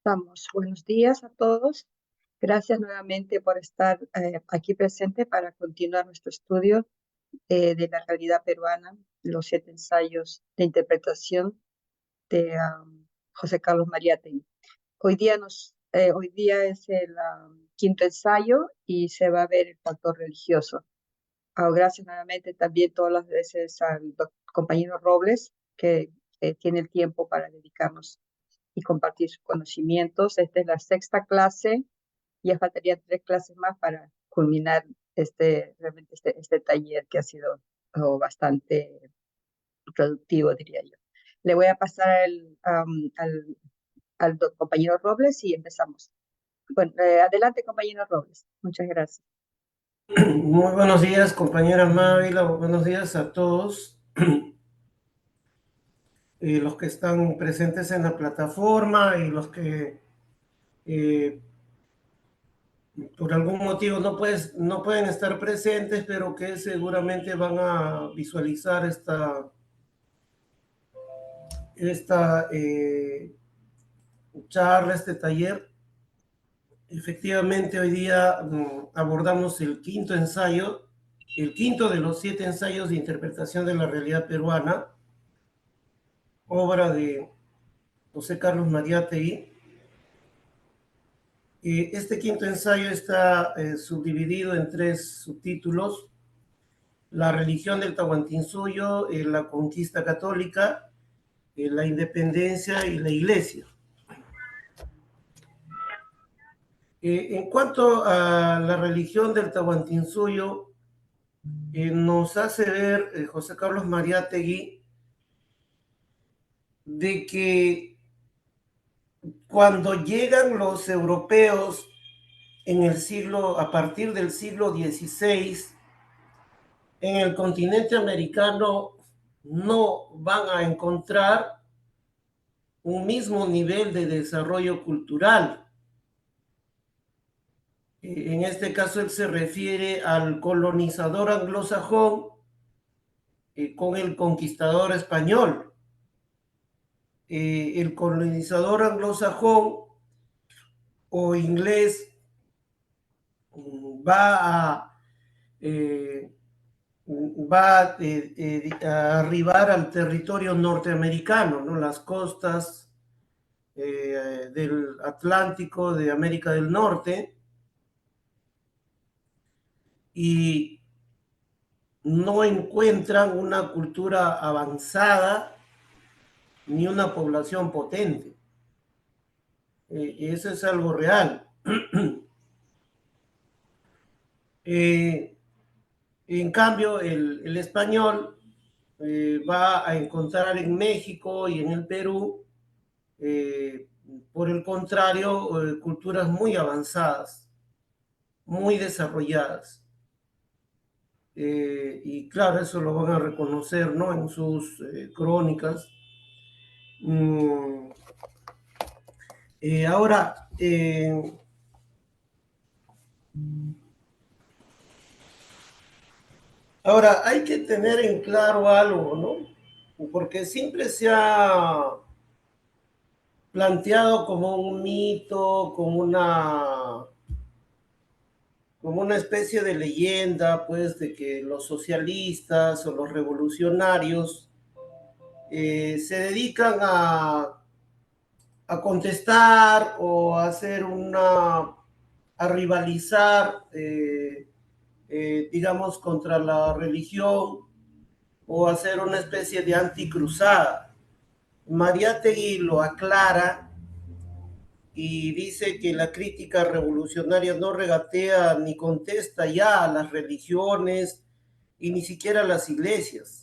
Estamos. Buenos días a todos. Gracias nuevamente por estar aquí presente para continuar nuestro estudio de la realidad peruana, los 7 ensayos de interpretación de José Carlos Mariátegui. Hoy día es el quinto ensayo y se va a ver el factor religioso. Gracias nuevamente también todas las veces al compañero Robles que tiene el tiempo para dedicarnos y compartir sus conocimientos. Esta es la sexta clase, ya faltarían 3 clases más para culminar realmente este taller que ha sido bastante productivo, diría yo. Le voy a pasar al compañero Robles y empezamos. Bueno, adelante, compañero Robles. Muchas gracias. Muy buenos días, compañera Mávila. Buenos días a todos los que están presentes en la plataforma y los que eh, por algún motivo no pueden estar presentes, pero que seguramente van a visualizar esta charla, este taller. Efectivamente, hoy día abordamos el quinto ensayo, el quinto de los 7 ensayos de interpretación de la realidad peruana, obra de José Carlos Mariátegui. Este quinto ensayo está subdividido en 3 subtítulos: la religión del Tahuantinsuyo, la conquista católica, la independencia y la iglesia. En cuanto a la religión del Tahuantinsuyo, nos hace ver José Carlos Mariátegui de que cuando llegan los europeos a partir del siglo XVI, en el continente americano no van a encontrar un mismo nivel de desarrollo cultural. En este caso, él se refiere al colonizador anglosajón con el conquistador español. El colonizador anglosajón o inglés va a eh, a arribar al territorio norteamericano, ¿no? Las costas del Atlántico, de América del Norte, y no encuentran una cultura avanzada ni una población potente. Eso es algo real. En cambio, el español va a encontrar en México y en el Perú, eh, por el contrario, culturas muy avanzadas, muy desarrolladas. Y claro, eso lo van a reconocer, ¿no?, en sus crónicas. Mm, ahora, hay que tener en claro algo, ¿no? Porque siempre se ha planteado como un mito, como una especie de leyenda, pues, de que los socialistas o los revolucionarios se dedican a contestar o a hacer a rivalizar, digamos, contra la religión, o hacer una especie de anticruzada. Mariátegui lo aclara y dice que la crítica revolucionaria no regatea ni contesta ya a las religiones y ni siquiera a las iglesias,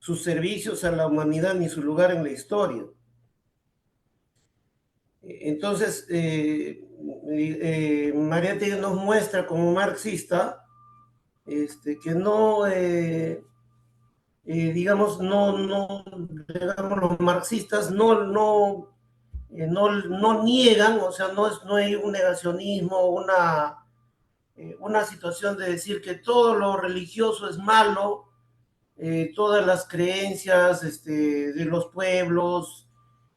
sus servicios a la humanidad ni su lugar en la historia. Entonces, Mariátegui nos muestra como marxista que no, digamos, digamos, los marxistas no niegan, o sea, no hay un negacionismo, una situación de decir que todo lo religioso es malo, todas las creencias de los pueblos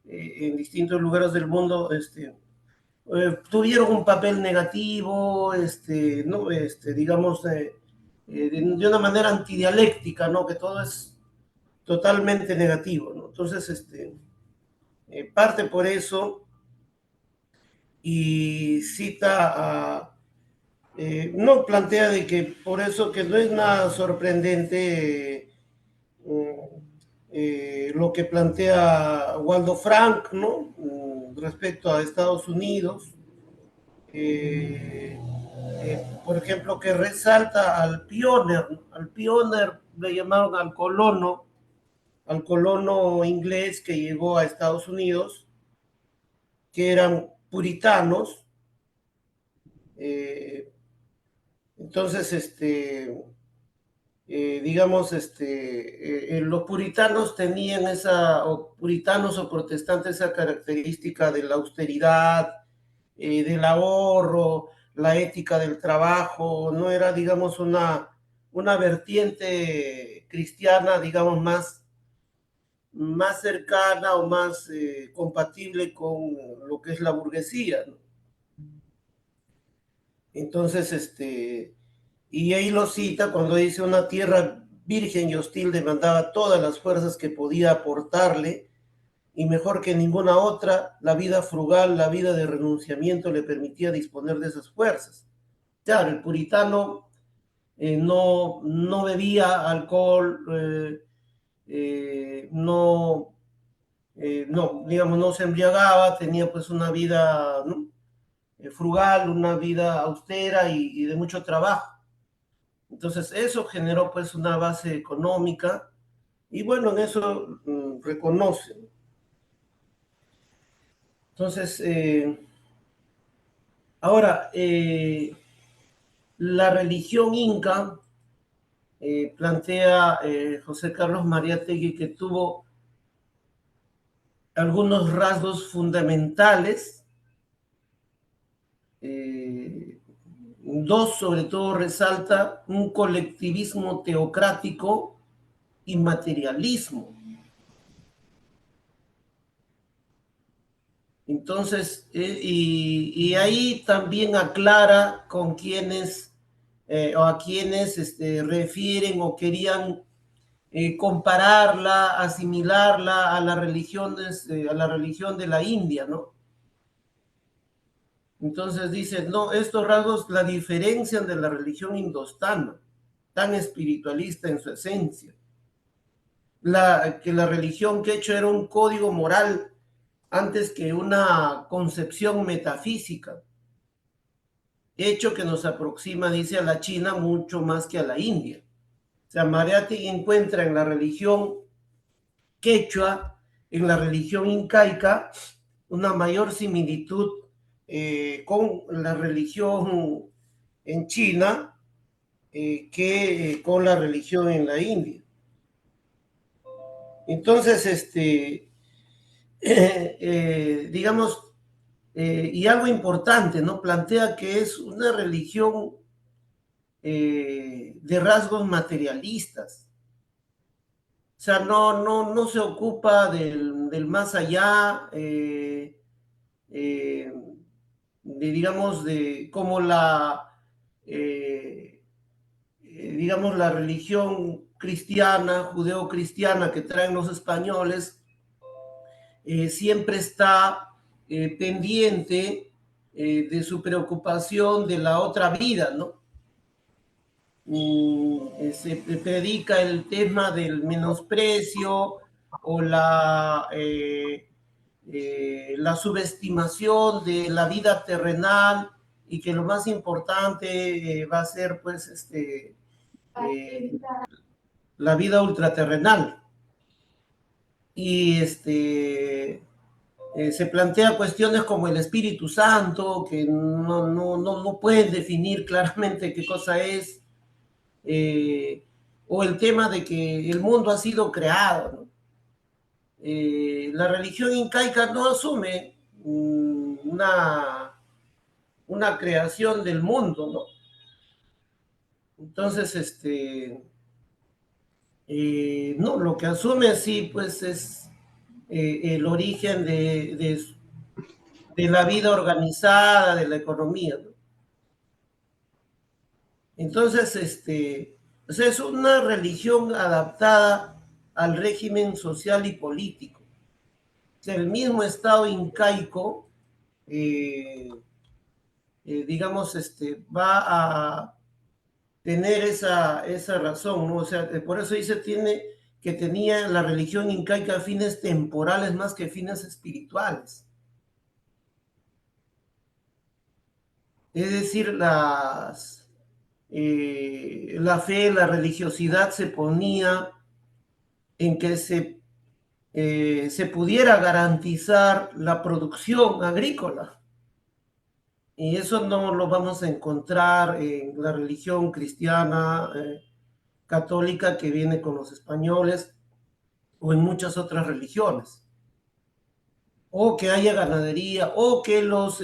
en distintos lugares del mundo, tuvieron un papel negativo, ¿no? Digamos, de una manera antidialéctica, ¿no? Que todo es totalmente negativo, ¿no? Entonces, parte por eso y cita a, no plantea de que por eso que no es nada sorprendente lo que plantea Waldo Frank, ¿no? Respecto a Estados Unidos, por ejemplo, que resalta al pioner le llamaron al colono inglés que llegó a Estados Unidos, que eran puritanos. Entonces, digamos, los puritanos tenían o puritanos o protestantes, esa característica de la austeridad, del ahorro, la ética del trabajo, no era, digamos, una vertiente cristiana, digamos, más cercana o más compatible con lo que es la burguesía, ¿no? Entonces, y ahí lo cita cuando dice una tierra virgen y hostil demandaba todas las fuerzas que podía aportarle y mejor que ninguna otra, la vida frugal, la vida de renunciamiento le permitía disponer de esas fuerzas. Claro, el puritano no bebía alcohol, no, no, digamos, no se embriagaba, tenía pues una vida, ¿no? Frugal, una vida austera y de mucho trabajo. Entonces eso generó pues una base económica y bueno, en eso reconoce. Entonces, ahora, la religión inca, plantea José Carlos Mariátegui que tuvo algunos rasgos fundamentales, dos sobre todo resalta un colectivismo teocrático y materialismo. Entonces, y ahí también aclara con quienes o a quienes refieren o querían compararla, asimilarla a la religión de la India, ¿no? Entonces dice, no, estos rasgos la diferencian de la religión indostana, tan espiritualista en su esencia. Que la religión quechua era un código moral antes que una concepción metafísica, hecho que nos aproxima, dice, a la China mucho más que a la India. O sea, Mariátegui encuentra en la religión quechua, en la religión incaica, una mayor similitud con la religión en China que con la religión en la India. Entonces, digamos, y algo importante, ¿no? Plantea que es una religión de rasgos materialistas. O sea, no se ocupa del más allá, digamos, de como digamos, la religión cristiana, judeo-cristiana que traen los españoles, siempre está pendiente de su preocupación de la otra vida, ¿no? Se predica el tema del menosprecio o la subestimación de la vida terrenal y que lo más importante va a ser pues la vida ultraterrenal. Y se plantea cuestiones como el Espíritu Santo, que no pueden definir claramente qué cosa es, o el tema de que el mundo ha sido creado, ¿no? La religión incaica no asume una creación del mundo, ¿no? Entonces, no, lo que asume sí, pues es el origen de la vida organizada, de la economía, ¿no? Entonces, o sea, es una religión adaptada al régimen social y político. O sea, el mismo Estado incaico, eh, digamos, va a tener esa razón, ¿no? O sea, por eso dice que tenía la religión incaica fines temporales más que fines espirituales. Es decir, la fe, la religiosidad se ponía en que se pudiera garantizar la producción agrícola. Y eso no lo vamos a encontrar en la religión cristiana, católica que viene con los españoles o en muchas otras religiones. O que haya ganadería, o que los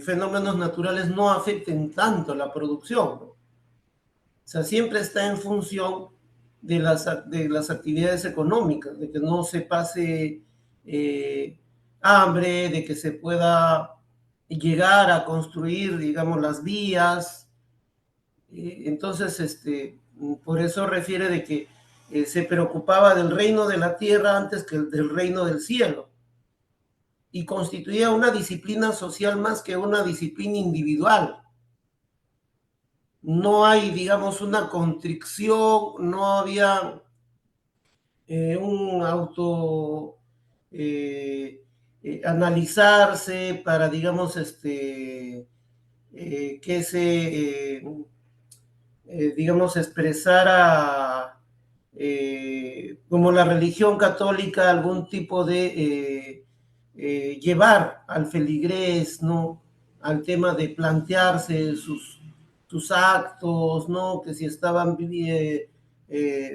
fenómenos naturales no afecten tanto la producción, ¿no? O sea, siempre está en función de las actividades económicas, de que no se pase hambre, de que se pueda llegar a construir, digamos, las vías. Entonces, por eso refiere de que se preocupaba del reino de la tierra antes que del reino del cielo, y constituía una disciplina social más que una disciplina individual. No hay, digamos, una constricción, no había un auto analizarse para, digamos, que se, digamos, expresara como la religión católica algún tipo de llevar al feligrés, ¿no? Al tema de plantearse sus actos, ¿no? Que si estaban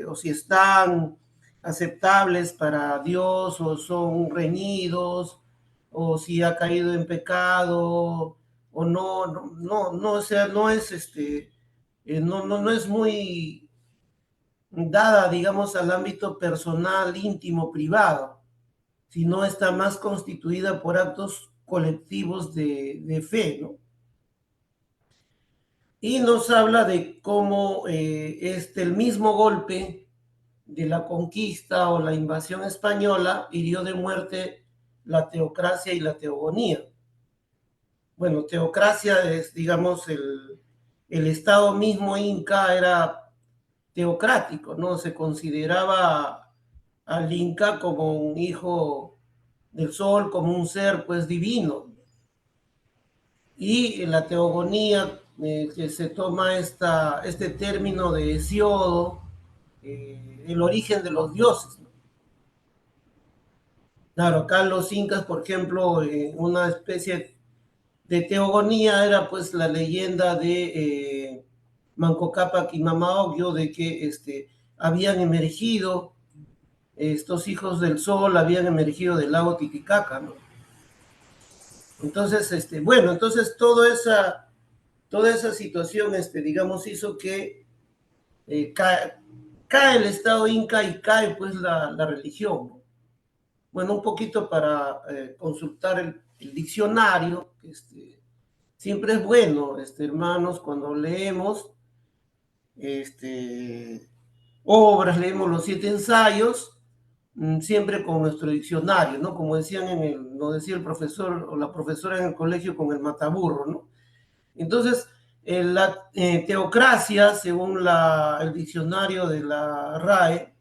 o si están aceptables para Dios o son reñidos o si ha caído en pecado o no, o sea, no es no es muy dada, digamos, al ámbito personal, íntimo, privado, sino está más constituida por actos colectivos de fe, ¿no? Y nos habla de cómo el mismo golpe de la conquista o la invasión española hirió de muerte la teocracia y la teogonía. Bueno, teocracia es, digamos, el Estado mismo inca era teocrático, ¿no? Se consideraba al Inca como un hijo del sol, como un ser pues divino. Y la teogonía, que se toma este término de Hesiodo, el origen de los dioses, ¿no? Claro, acá los incas, por ejemplo, una especie de teogonía era pues la leyenda de Manco Cápac y Mama Ocllo, de que habían emergido estos hijos del sol, habían emergido del lago Titicaca, ¿no? Entonces, bueno, entonces toda esa situación, digamos, hizo que cae el Estado inca y cae pues la religión, ¿no? Bueno, un poquito para consultar el diccionario, siempre es bueno, hermanos, cuando leemos obras, leemos los 7 ensayos, siempre con nuestro diccionario, ¿no? Como lo decía el profesor o la profesora en el colegio con el mataburro, ¿no? Entonces, la teocracia, según el diccionario de la RAE,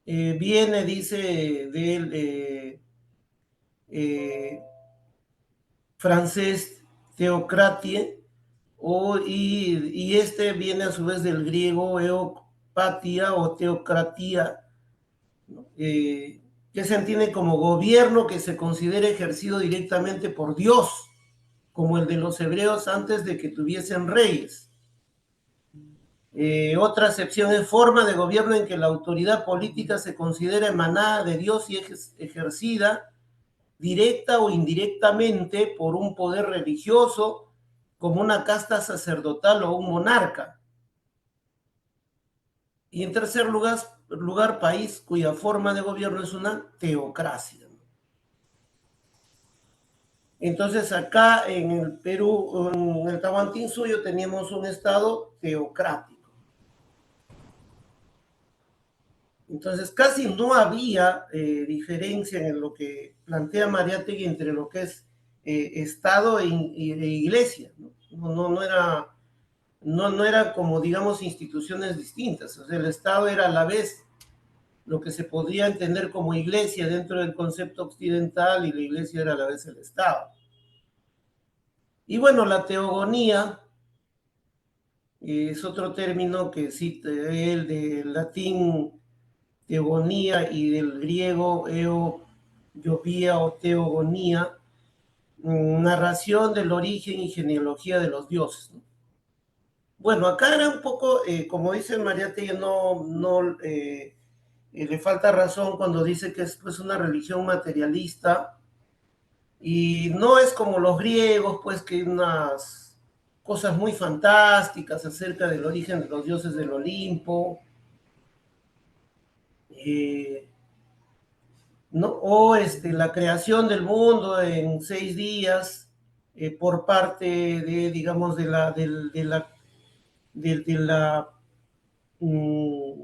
viene, dice, del francés teocratie, y viene a su vez del griego eopatia o teocratía, ¿no? Que se entiende como gobierno que se considera ejercido directamente por Dios, como el de los hebreos antes de que tuviesen reyes. Otra acepción es forma de gobierno en que la autoridad política se considera emanada de Dios y ejercida directa o indirectamente por un poder religioso, como una casta sacerdotal o un monarca. Y en tercer lugar, país cuya forma de gobierno es una teocracia. Entonces acá en el Perú, en el Tahuantinsuyo, teníamos un estado teocrático. Entonces casi no había diferencia en lo que plantea Mariátegui entre lo que es Estado e iglesia. No era como, digamos, instituciones distintas. O sea, el Estado era a la vez lo que se podría entender como iglesia dentro del concepto occidental y la iglesia era a la vez el Estado. Y bueno, la teogonía es otro término que cita él del latín teogonía y del griego eogovía o teogonía, narración del origen y genealogía de los dioses, ¿no? Bueno, acá era un poco, como dice Mariátegui, le falta razón cuando dice que es pues, una religión materialista y no es como los griegos, pues que hay unas cosas muy fantásticas acerca del origen de los dioses del Olimpo, ¿no? O la creación del mundo en 6 días por parte de, digamos, de la mm,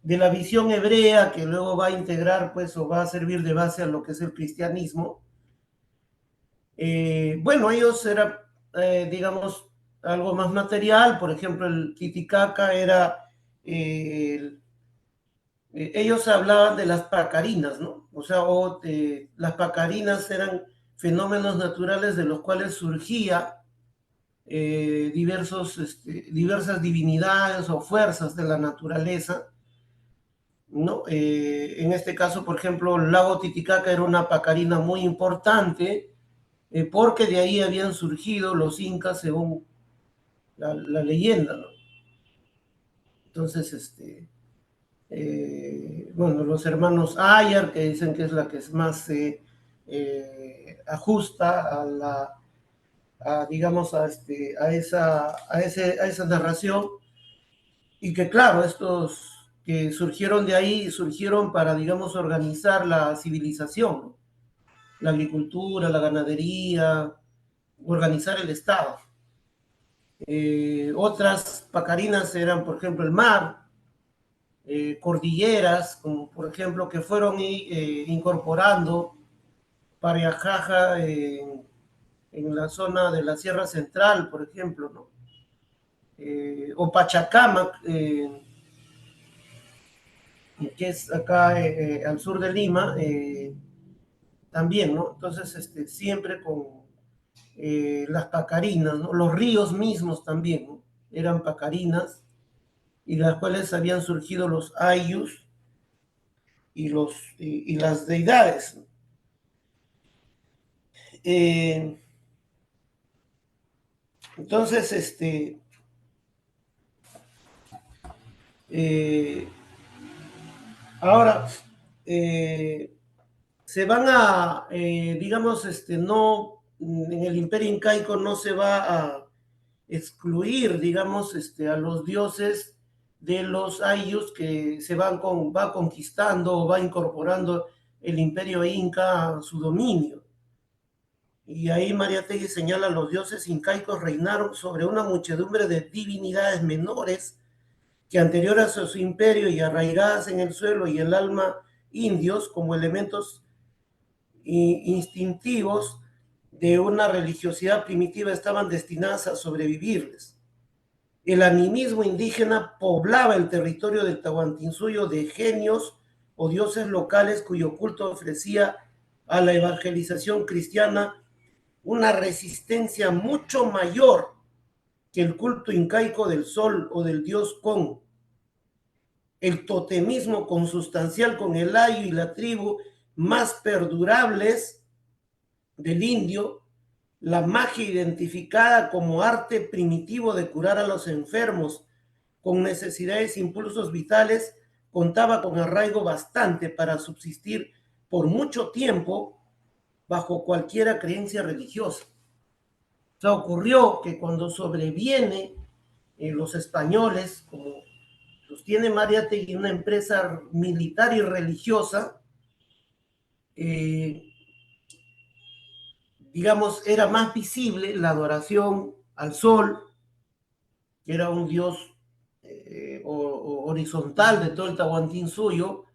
de la visión hebrea que luego va a integrar, pues, o va a servir de base a lo que es el cristianismo. Bueno, ellos eran, digamos, algo más material, por ejemplo, el Titicaca era, ellos hablaban de las pacarinas, ¿no? O sea, las pacarinas eran fenómenos naturales de los cuales surgía diversas divinidades o fuerzas de la naturaleza, ¿no? En este caso, por ejemplo, el lago Titicaca era una pacarina muy importante porque de ahí habían surgido los incas según la leyenda, ¿no? Entonces, bueno, los hermanos Ayar, que dicen que es la que es más ajusta digamos, a esa narración, y que claro, estos que surgieron de ahí, surgieron para, digamos, organizar la civilización, ¿no? La agricultura, la ganadería, organizar el Estado. Otras pacarinas eran, por ejemplo, el mar, cordilleras, como por ejemplo, que fueron incorporando Pariajaja en la zona de la Sierra Central, por ejemplo, ¿no? O Pachacamac, que es acá al sur de Lima, también, ¿no? Entonces, siempre con las pacarinas, ¿no? Los ríos mismos también, ¿no? Eran pacarinas y de las cuales habían surgido los ayllus y las deidades. Eh, entonces, eh, ahora se van a, digamos, no, en el imperio incaico no se va a excluir, digamos, a los dioses de los ayllus que va conquistando o va incorporando el imperio inca a su dominio. Y ahí Mariátegui señala: los dioses incaicos reinaron sobre una muchedumbre de divinidades menores que anteriores a su imperio y arraigadas en el suelo y el alma indios como elementos instintivos de una religiosidad primitiva estaban destinadas a sobrevivirles. El animismo indígena poblaba el territorio del Tahuantinsuyo de genios o dioses locales cuyo culto ofrecía a la evangelización cristiana una resistencia mucho mayor que el culto incaico del sol o del dios Con. El totemismo consustancial con el ayo y la tribu más perdurables del indio, la magia identificada como arte primitivo de curar a los enfermos con necesidades e impulsos vitales, contaba con arraigo bastante para subsistir por mucho tiempo bajo cualquiera creencia religiosa. O sea, ocurrió que cuando sobreviene los españoles, como tiene Mariátegui una empresa militar y religiosa, digamos, era más visible la adoración al sol, que era un dios horizontal de todo el Tahuantinsuyo,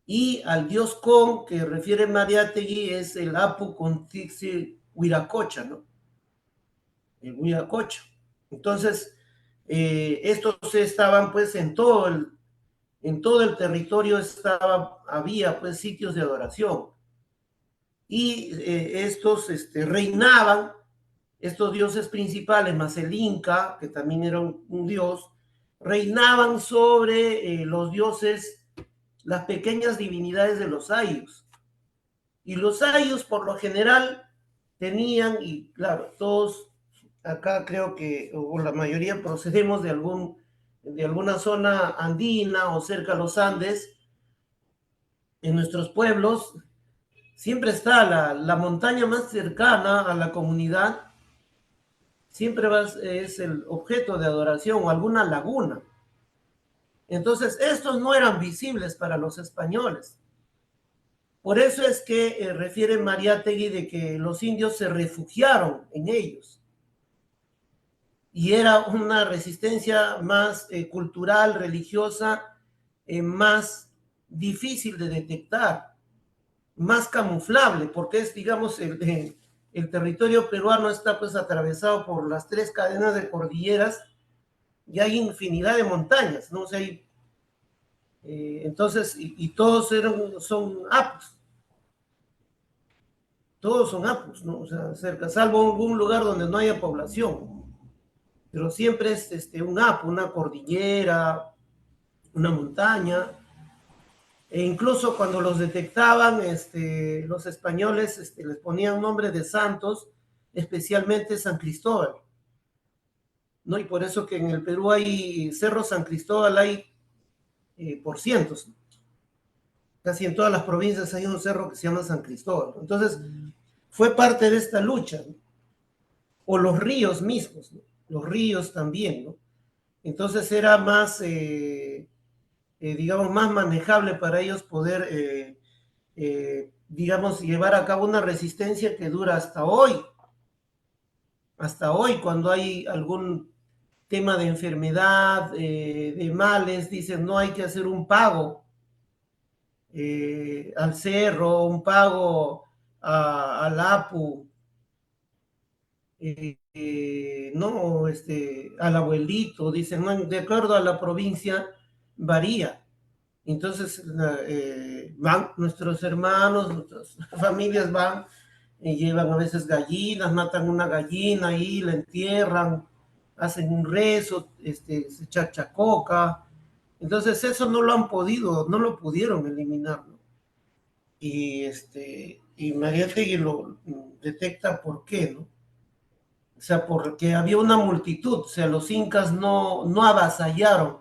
y al dios Con, que refiere Mariátegui, es el Apu Contixi Huiracocha, ¿no? El Huiracocha. Entonces, estos estaban pues en todo el territorio había pues sitios de adoración. Y estos reinaban, estos dioses principales, más el Inca, que también era un dios, reinaban sobre los dioses, las pequeñas divinidades de los ayllus. Y los ayllus, por lo general, tenían, y claro, todos acá creo que, o la mayoría procedemos de alguna zona andina o cerca a los Andes, en nuestros pueblos, siempre está la montaña más cercana a la comunidad, siempre es el objeto de adoración o alguna laguna. Entonces, estos no eran visibles para los españoles. Por eso es que refiere Mariátegui de que los indios se refugiaron en ellos. Y era una resistencia más cultural, religiosa, más difícil de detectar, más camuflable, porque es, digamos, el territorio peruano está pues atravesado por las 3 cadenas de cordilleras y hay infinidad de montañas, ¿no? O sea, entonces, y todos son apus, todos son apus, ¿no? O sea, cerca, salvo algún lugar donde no haya población, pero siempre es un apu, una cordillera, una montaña, e incluso cuando los detectaban, los españoles les ponían nombre de santos, especialmente San Cristóbal, ¿no? Y por eso que en el Perú hay Cerro San Cristóbal, hay por cientos, casi en todas las provincias hay un cerro que se llama San Cristóbal. Entonces, fue parte de esta lucha, ¿no? O los ríos mismos, ¿no? Los ríos también, ¿no? Entonces era más, digamos, más manejable para ellos poder digamos, llevar a cabo una resistencia que dura hasta hoy, cuando hay algún tema de enfermedad, de males, dicen no hay que hacer un pago al cerro, un pago al APU, no, al abuelito, dicen, no, de acuerdo a la provincia varía. Entonces van nuestros hermanos, nuestras familias van y llevan a veces gallinas, matan una gallina ahí, la entierran, hacen un rezo, se chachacoca. Entonces eso no lo han podido, no lo pudieron eliminar, ¿no? Y Mariátegui lo detecta por qué, ¿no? O sea, porque había una multitud, o sea, los incas no avasallaron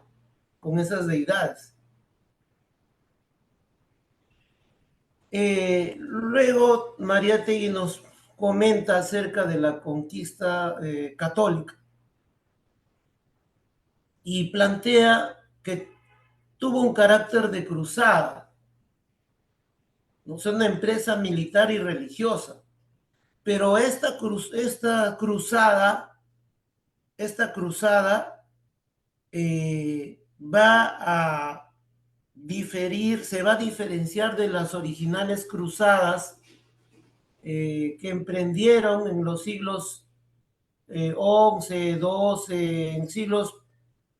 con esas deidades. Luego Mariátegui nos comenta acerca de la conquista católica y plantea que tuvo un carácter de cruzada, ¿no? Es una empresa militar y religiosa, pero esta cruzada va a se va a diferenciar de las originales cruzadas que emprendieron en los siglos 11, 12, en siglos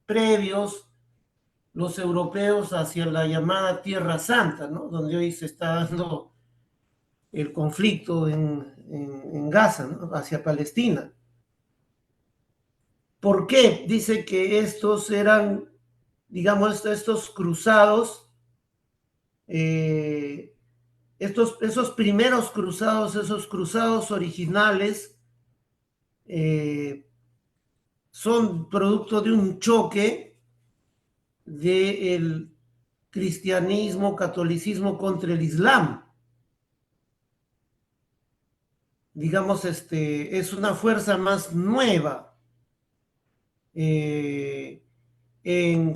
previos, los europeos hacia la llamada Tierra Santa, ¿no? Donde hoy se está dando el conflicto en Gaza, ¿no? Hacia Palestina. ¿Por qué? Dice que estos eran, digamos, estos cruzados, esos primeros cruzados, esos cruzados originales, son producto de un choque del cristianismo, catolicismo contra el islam. Digamos, es una fuerza más nueva en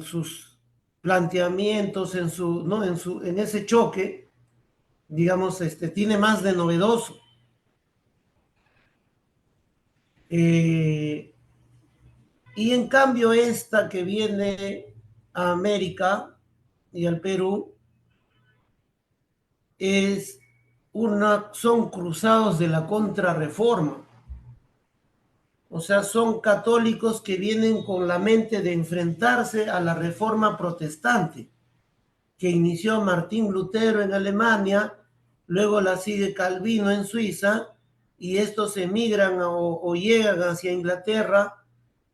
sus planteamientos ¿no? En ese choque, digamos, tiene más de novedoso. Y en cambio esta que viene a América y al Perú son cruzados de la contrarreforma. O sea, son católicos que vienen con la mente de enfrentarse a la reforma protestante, que inició Martín Lutero en Alemania, luego la sigue Calvino en Suiza, y estos emigran o llegan hacia Inglaterra,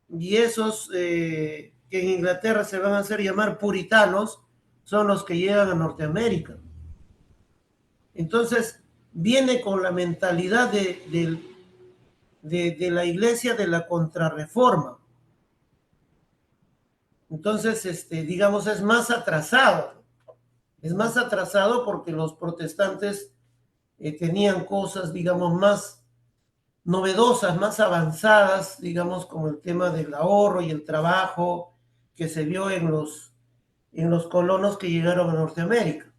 y esos que en Inglaterra se van a hacer llamar puritanos, son los que llegan a Norteamérica. Entonces, viene con la mentalidad de la iglesia de la contrarreforma. Entonces, digamos, es más atrasado. Es más atrasado porque los protestantes tenían cosas, digamos, más novedosas, más avanzadas, digamos, como el tema del ahorro y el trabajo que se vio en los colonos que llegaron a Norteamérica.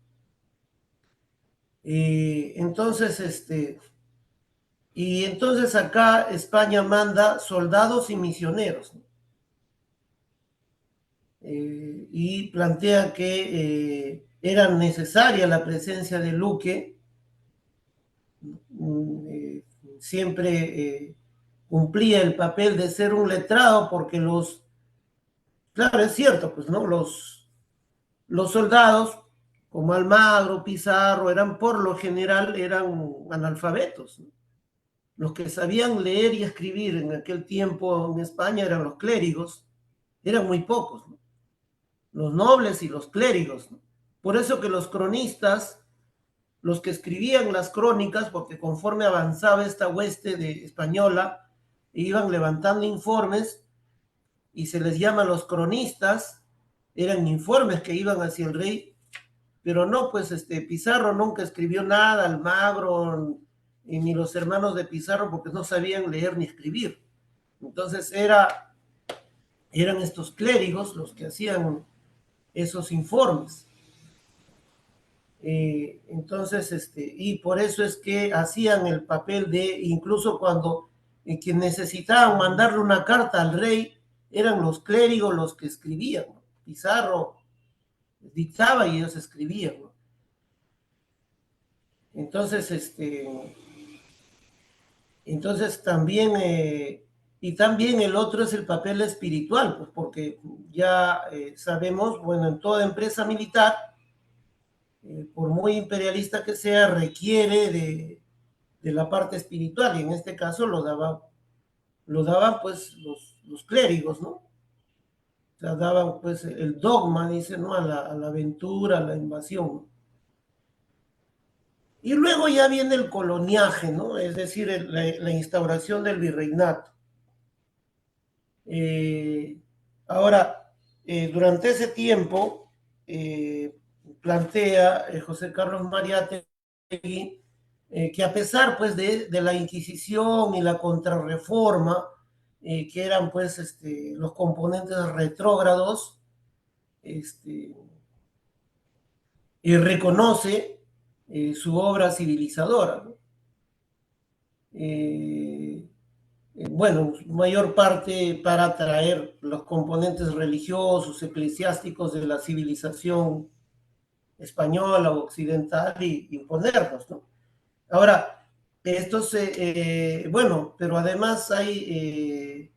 Entonces acá España manda soldados y misioneros, ¿no? Y plantea que era necesaria la presencia de Luque, siempre cumplía el papel de ser un letrado porque claro, es cierto, pues, ¿no? Los soldados, como Almagro, Pizarro, por lo general, eran analfabetos, ¿no? Los que sabían leer y escribir en aquel tiempo en España eran los clérigos, eran muy pocos, ¿no? Los nobles y los clérigos, ¿no? Por eso que los cronistas, los que escribían las crónicas, porque conforme avanzaba esta hueste española, iban levantando informes y se les llama los cronistas, eran informes que iban hacia el rey, pero no, pues Pizarro nunca escribió nada, Almagro, ni los hermanos de Pizarro, porque no sabían leer ni escribir. Entonces eran estos clérigos los que hacían esos informes. Entonces, y por eso es que hacían el papel de, incluso cuando que necesitaban mandarle una carta al rey, eran los clérigos los que escribían, ¿no? Pizarro dictaba y ellos escribían, ¿no? Entonces también, y también el otro es el papel espiritual, pues porque ya sabemos, bueno, en toda empresa militar, por muy imperialista que sea, requiere de la parte espiritual, y en este caso lo daban pues los clérigos, ¿no? O sea, daban pues el dogma, dice, ¿no? A la aventura, a la invasión. Y luego ya viene el coloniaje, ¿no? Es decir, la instauración del virreinato. Ahora, durante ese tiempo, plantea José Carlos Mariátegui que a pesar pues de la Inquisición y la contrarreforma, que eran pues los componentes retrógrados, y reconoce su obra civilizadora, ¿no? Bueno, mayor parte para traer los componentes religiosos, eclesiásticos de la civilización española o occidental y imponerlos, ¿no? Ahora, bueno, pero además hay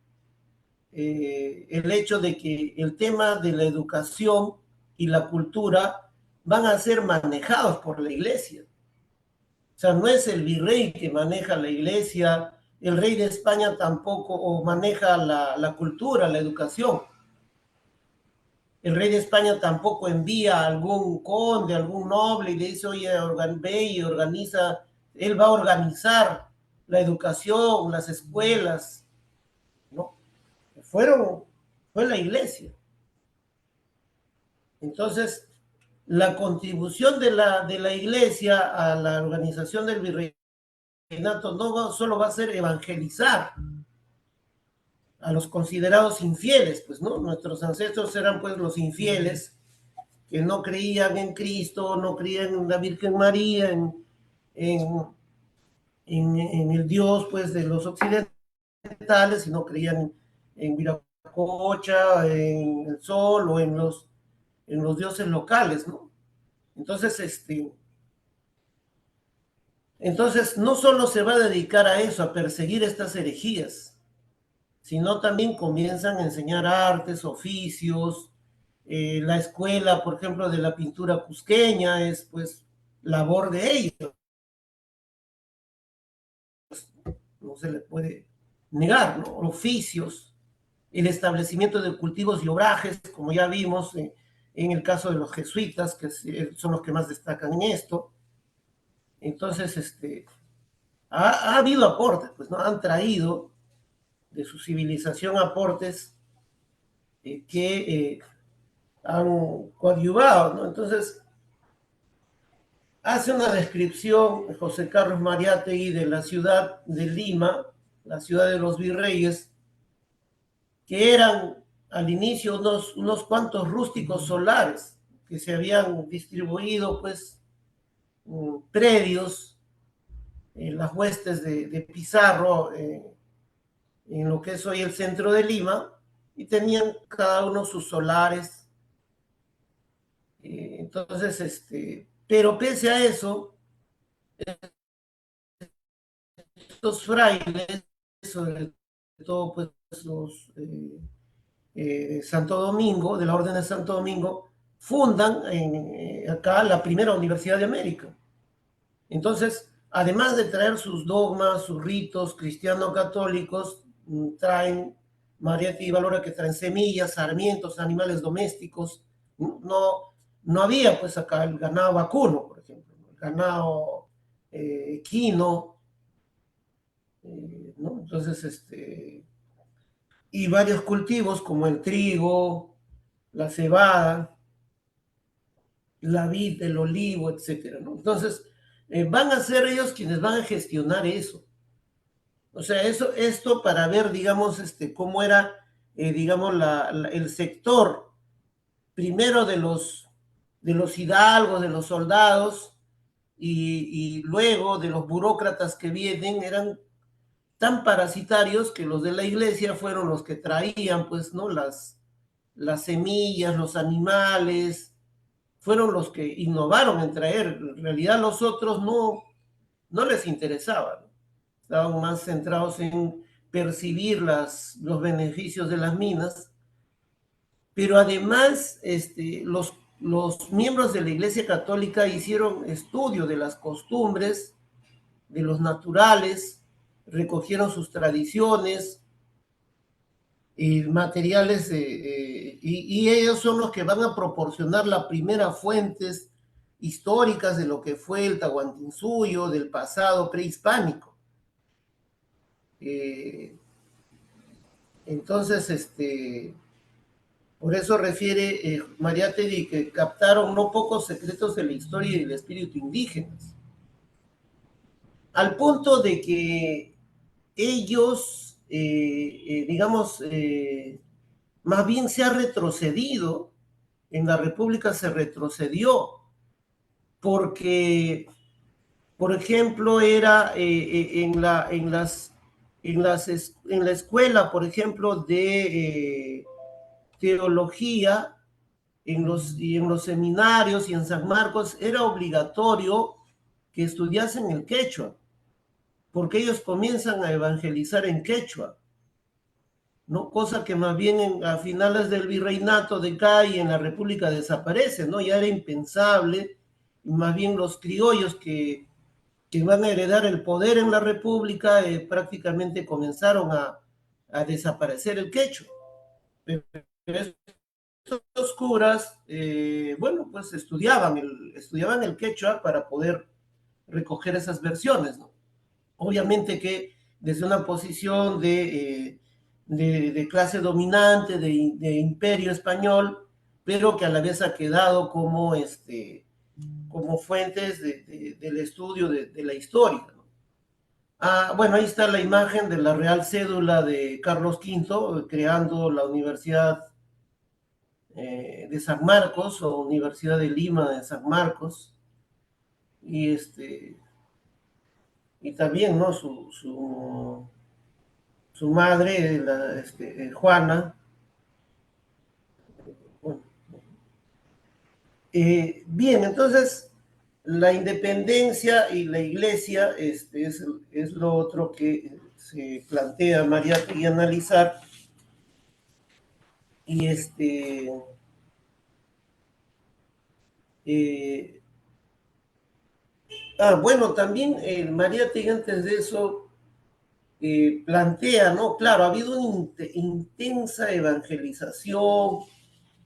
el hecho de que el tema de la educación y la cultura van a ser manejados por la iglesia. O sea, no es el virrey que maneja la iglesia, el rey de España tampoco, o maneja la cultura, la educación. El rey de España tampoco envía a algún conde, algún noble y le dice, oye, ve y organiza, él va a organizar la educación, las escuelas, ¿no? Fue la iglesia. Entonces, la contribución de la iglesia a la organización del virreinato no solo va a ser evangelizar a los considerados infieles, pues, ¿no? Nuestros ancestros eran, pues, los infieles, que no creían en Cristo, no creían en la Virgen María, en, en el Dios pues de los occidentales, sino creían en Viracocha, en el sol o en los dioses locales, ¿no? Entonces, entonces no solo se va a dedicar a eso, a perseguir estas herejías, sino también comienzan a enseñar artes, oficios. La escuela, por ejemplo, de la pintura cusqueña es pues labor de ellos, no se le puede negar, ¿no? Oficios, el establecimiento de cultivos y obrajes, como ya vimos en el caso de los jesuitas, que son los que más destacan en esto. Entonces, ha habido aportes, pues, ¿no? Han traído de su civilización aportes que han coadyuvado, ¿no? Entonces, hace una descripción José Carlos Mariátegui de la ciudad de Lima, la ciudad de los virreyes, que eran al inicio unos cuantos rústicos solares que se habían distribuido, pues, predios en las huestes de Pizarro, en lo que es hoy el centro de Lima, y tenían cada uno sus solares. Entonces, pero pese a eso, estos frailes, sobre todo pues los Santo Domingo, de la Orden de Santo Domingo, fundan acá la primera Universidad de América. Entonces, además de traer sus dogmas, sus ritos cristiano-católicos, traen, Mariátegui y valora que traen semillas, sarmientos, animales domésticos. No había pues acá el ganado vacuno, por ejemplo, el ganado equino, ¿no? Entonces, y varios cultivos como el trigo, la cebada, la vid, el olivo, etcétera, ¿no? Entonces, van a ser ellos quienes van a gestionar eso. O sea, esto para ver, digamos, cómo era, digamos, el sector, primero de los hidalgos, de los soldados, y luego de los burócratas que vienen, eran tan parasitarios que los de la iglesia fueron los que traían, pues, ¿no? Las semillas, los animales, fueron los que innovaron en traer. En realidad los otros no les interesaba, ¿no? Estaban más centrados en percibir los beneficios de las minas, pero además los miembros de la Iglesia Católica hicieron estudio de las costumbres, de los naturales, recogieron sus tradiciones y materiales, y ellos son los que van a proporcionar las primeras fuentes históricas de lo que fue el Tahuantinsuyo, del pasado prehispánico. Entonces, por eso refiere Mariátegui que captaron no pocos secretos de la historia y del espíritu indígenas, al punto de que ellos, digamos, más bien se ha retrocedido, en la República se retrocedió, porque, por ejemplo, era en la escuela, por ejemplo, de teología, y en los seminarios y en San Marcos, era obligatorio que estudiasen el quechua, porque ellos comienzan a evangelizar en quechua, ¿no? Cosa que más bien a finales del virreinato decae y en la República desaparece, ¿no? Ya era impensable, y más bien los criollos que van a heredar el poder en la República prácticamente comenzaron a desaparecer el quechua. Pero estos curas, bueno, pues estudiaban el quechua para poder recoger esas versiones, ¿no? Obviamente que desde una posición de clase dominante, de imperio español, pero que a la vez ha quedado como, como fuentes del estudio de la historia, ¿no? Bueno, ahí está la imagen de la Real Cédula de Carlos V, creando la Universidad de San Marcos, o Universidad de Lima de San Marcos, y, y también, ¿no? Su madre, Juana. Bueno, bien, entonces la independencia y la iglesia es lo otro que se plantea María y analizar. Y eh, bueno, también Mariátegui antes de eso plantea, ¿no? Claro, ha habido una intensa evangelización,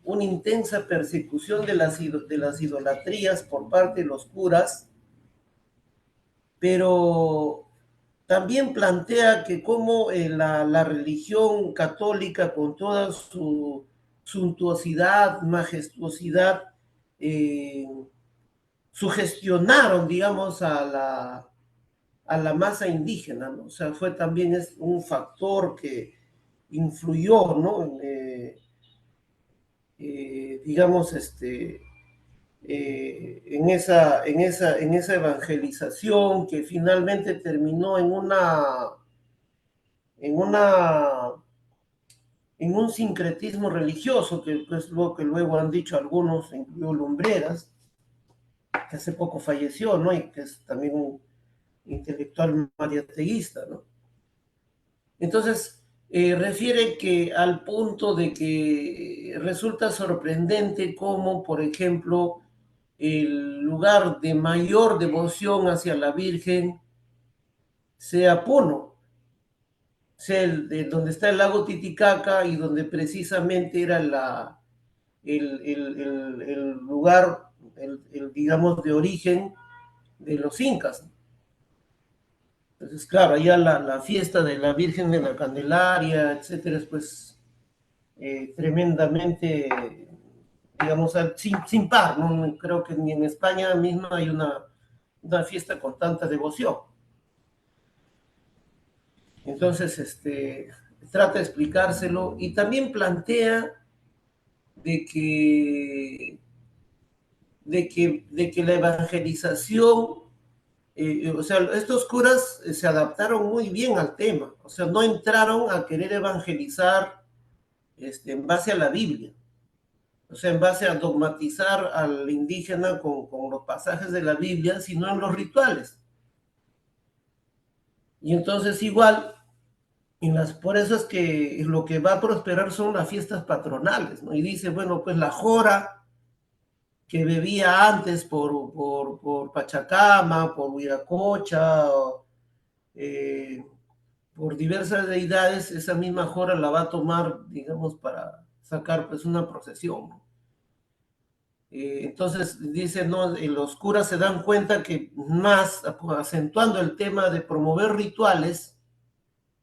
una intensa persecución de las idolatrías por parte de los curas, pero también plantea que como la religión católica, con toda su suntuosidad, majestuosidad, eh, sugestionaron, digamos, a la masa indígena, ¿no? O sea, fue también es un factor que influyó, ¿no? Digamos, en esa evangelización que finalmente terminó en una, en un sincretismo religioso, que es lo que luego han dicho algunos, incluido Lumbreras, que hace poco falleció, ¿no? Y que es también un intelectual mariateísta, ¿no? Entonces, refiere que al punto de que resulta sorprendente cómo, por ejemplo, el lugar de mayor devoción hacia la Virgen sea Puno, sea donde está el lago Titicaca y donde precisamente era el lugar, digamos, de origen de los incas. Entonces, claro, allá la fiesta de la Virgen de la Candelaria, etcétera, es pues tremendamente, digamos, sin par, ¿no? Creo que ni en España misma hay una fiesta con tanta devoción. Entonces, trata de explicárselo y también plantea de que, de que la evangelización, o sea, estos curas se adaptaron muy bien al tema, o sea, no entraron a querer evangelizar en base a la Biblia, o sea, en base a dogmatizar al indígena con los pasajes de la Biblia, sino en los rituales. Y entonces igual, por eso es que lo que va a prosperar son las fiestas patronales, ¿no? Y dice, bueno, pues la jora que bebía antes por Pachacama, por Huiracocha, eh, por diversas deidades, esa misma jora la va a tomar, digamos, para sacar pues una procesión, ¿no? Entonces dice, no, los curas se dan cuenta que más acentuando el tema de promover rituales,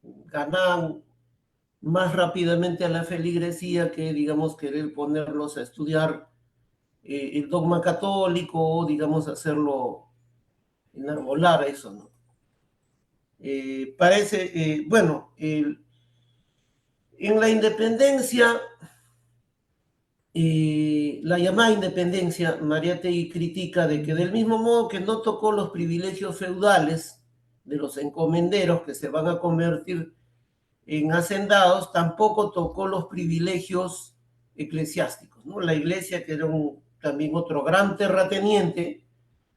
ganan más rápidamente a la feligresía que, digamos, querer ponerlos a estudiar el dogma católico o, digamos, hacerlo enarbolar eso, ¿no? Bueno, en la independencia, la llamada independencia, Mariátegui critica de que del mismo modo que no tocó los privilegios feudales de los encomenderos que se van a convertir en hacendados, tampoco tocó los privilegios eclesiásticos, ¿no? La iglesia, que era también otro gran terrateniente,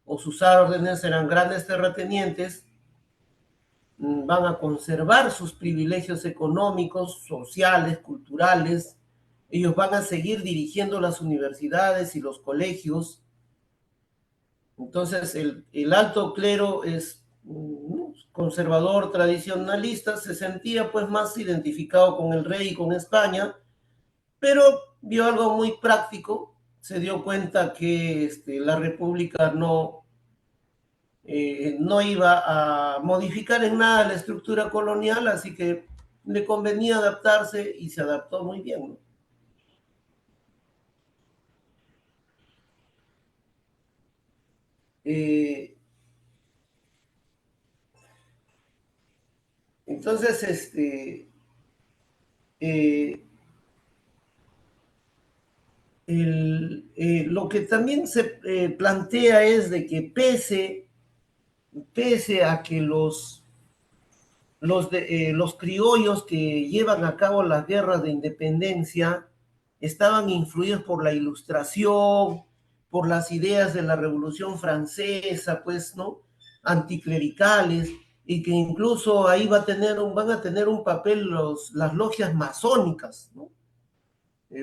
o sus órdenes eran grandes terratenientes, van a conservar sus privilegios económicos, sociales, culturales. Ellos van a seguir dirigiendo las universidades y los colegios. Entonces, el alto clero es conservador, tradicionalista, se sentía pues más identificado con el rey y con España, pero vio algo muy práctico, se dio cuenta que la república no iba a modificar en nada la estructura colonial, así que le convenía adaptarse y se adaptó muy bien, ¿no? Eh, entonces, eh, lo que también se plantea es de que pese a que los criollos que llevan a cabo las guerras de independencia estaban influidos por la Ilustración, por las ideas de la Revolución Francesa, pues, ¿no? Anticlericales, y que incluso ahí van a tener un papel las logias masónicas, ¿no?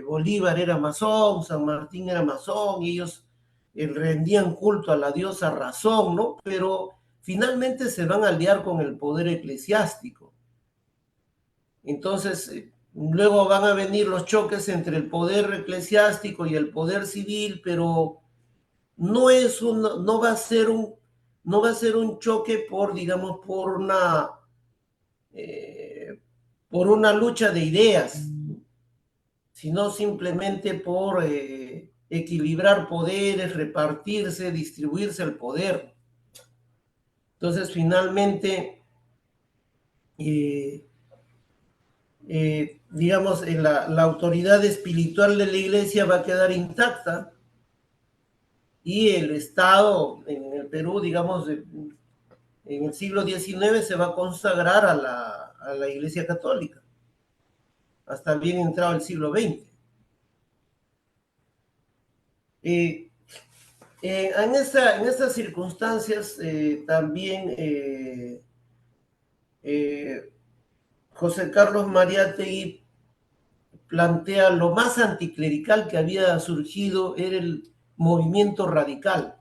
Bolívar era masón, San Martín era masón, y ellos rendían culto a la diosa razón, ¿no? Pero finalmente se van a aliar con el poder eclesiástico. Entonces, luego van a venir los choques entre el poder eclesiástico y el poder civil, pero no va a ser no va a ser un choque por, digamos, eh, por una lucha de ideas, sino simplemente por equilibrar poderes, repartirse, distribuirse el poder. Entonces, finalmente, eh, digamos, la autoridad espiritual de la iglesia va a quedar intacta y el Estado en el Perú, digamos, en el siglo XIX se va a consagrar a la iglesia católica, hasta bien entrado el siglo XX. En estas circunstancias también José Carlos Mariátegui plantea lo más anticlerical que había surgido era el movimiento radical.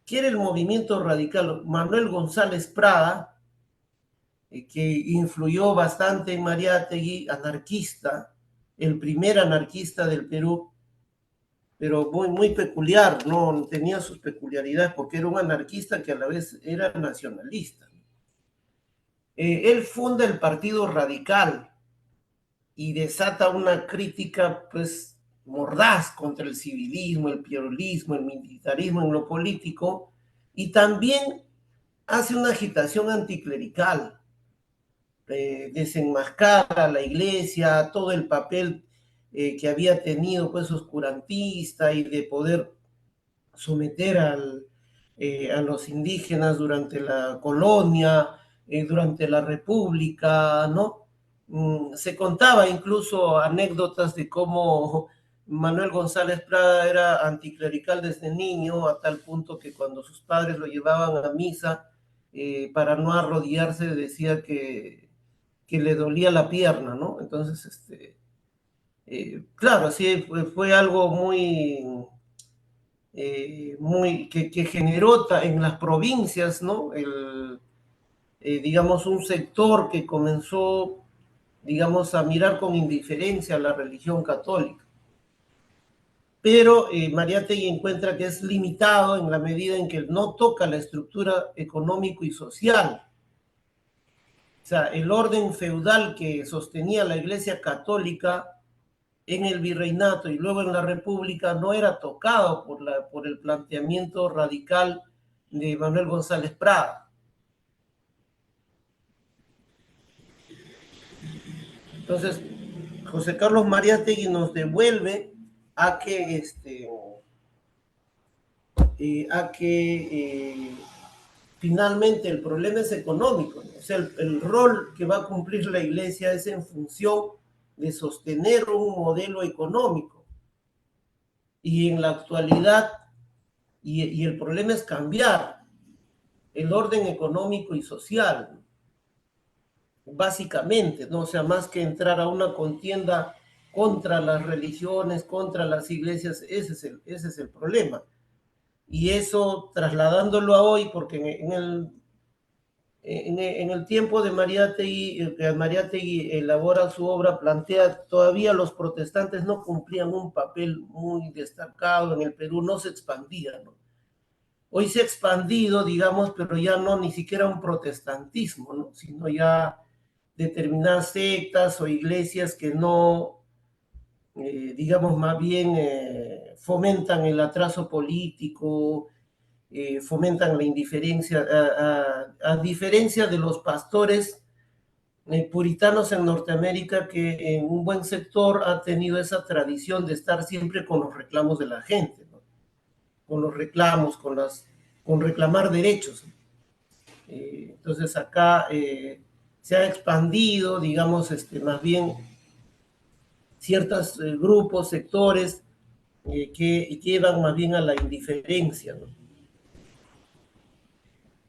¿Qué era el movimiento radical? Manuel González Prada, que influyó bastante en Mariátegui, anarquista, el primer anarquista del Perú, pero muy peculiar, ¿no? Tenía sus peculiaridades porque era un anarquista que a la vez era nacionalista. Él funda el Partido Radical y desata una crítica, pues, mordaz contra el civilismo, el pierolismo, el militarismo en lo político, y también hace una agitación anticlerical, desenmascara a la iglesia, todo el papel que había tenido, pues, oscurantista y de poder someter a los indígenas durante la colonia, durante la república, ¿no? Se contaba incluso anécdotas de cómo Manuel González Prada era anticlerical desde niño, a tal punto que cuando sus padres lo llevaban a misa, para no arrodillarse, decía que le dolía la pierna, ¿no? Entonces, claro, sí, fue algo que generó en las provincias, ¿no? Digamos, un sector que comenzó, digamos, a mirar con indiferencia a la religión católica. Pero Mariátegui encuentra que es limitado en la medida en que no toca la estructura económico y social. O sea, el orden feudal que sostenía la Iglesia Católica en el virreinato y luego en la república no era tocado por el planteamiento radical de Manuel González Prada. Entonces, José Carlos Mariátegui nos devuelve a que, finalmente el problema es económico, ¿no? O sea, el rol que va a cumplir la iglesia es en función de sostener un modelo económico. Y en la actualidad, y el problema es cambiar el orden económico y social, básicamente, ¿no? O sea, más que entrar a una contienda contra las religiones, contra las iglesias, ese es el problema. Y eso trasladándolo a hoy, porque en el tiempo de Mariátegui, que Mariátegui elabora su obra, plantea todavía los protestantes no cumplían un papel muy destacado en el Perú, no se expandían, ¿no? Hoy se ha expandido, digamos, pero ya no ni siquiera un protestantismo, ¿no? Sino ya determinadas sectas o iglesias que no, digamos, más bien fomentan el atraso político, fomentan la indiferencia, a diferencia de los pastores puritanos en Norteamérica que en un buen sector ha tenido esa tradición de estar siempre con los reclamos de la gente, ¿no? Con los reclamos, con reclamar derechos. Entonces acá se ha expandido, digamos, más bien ciertos grupos, sectores que llevan más bien a la indiferencia, ¿no?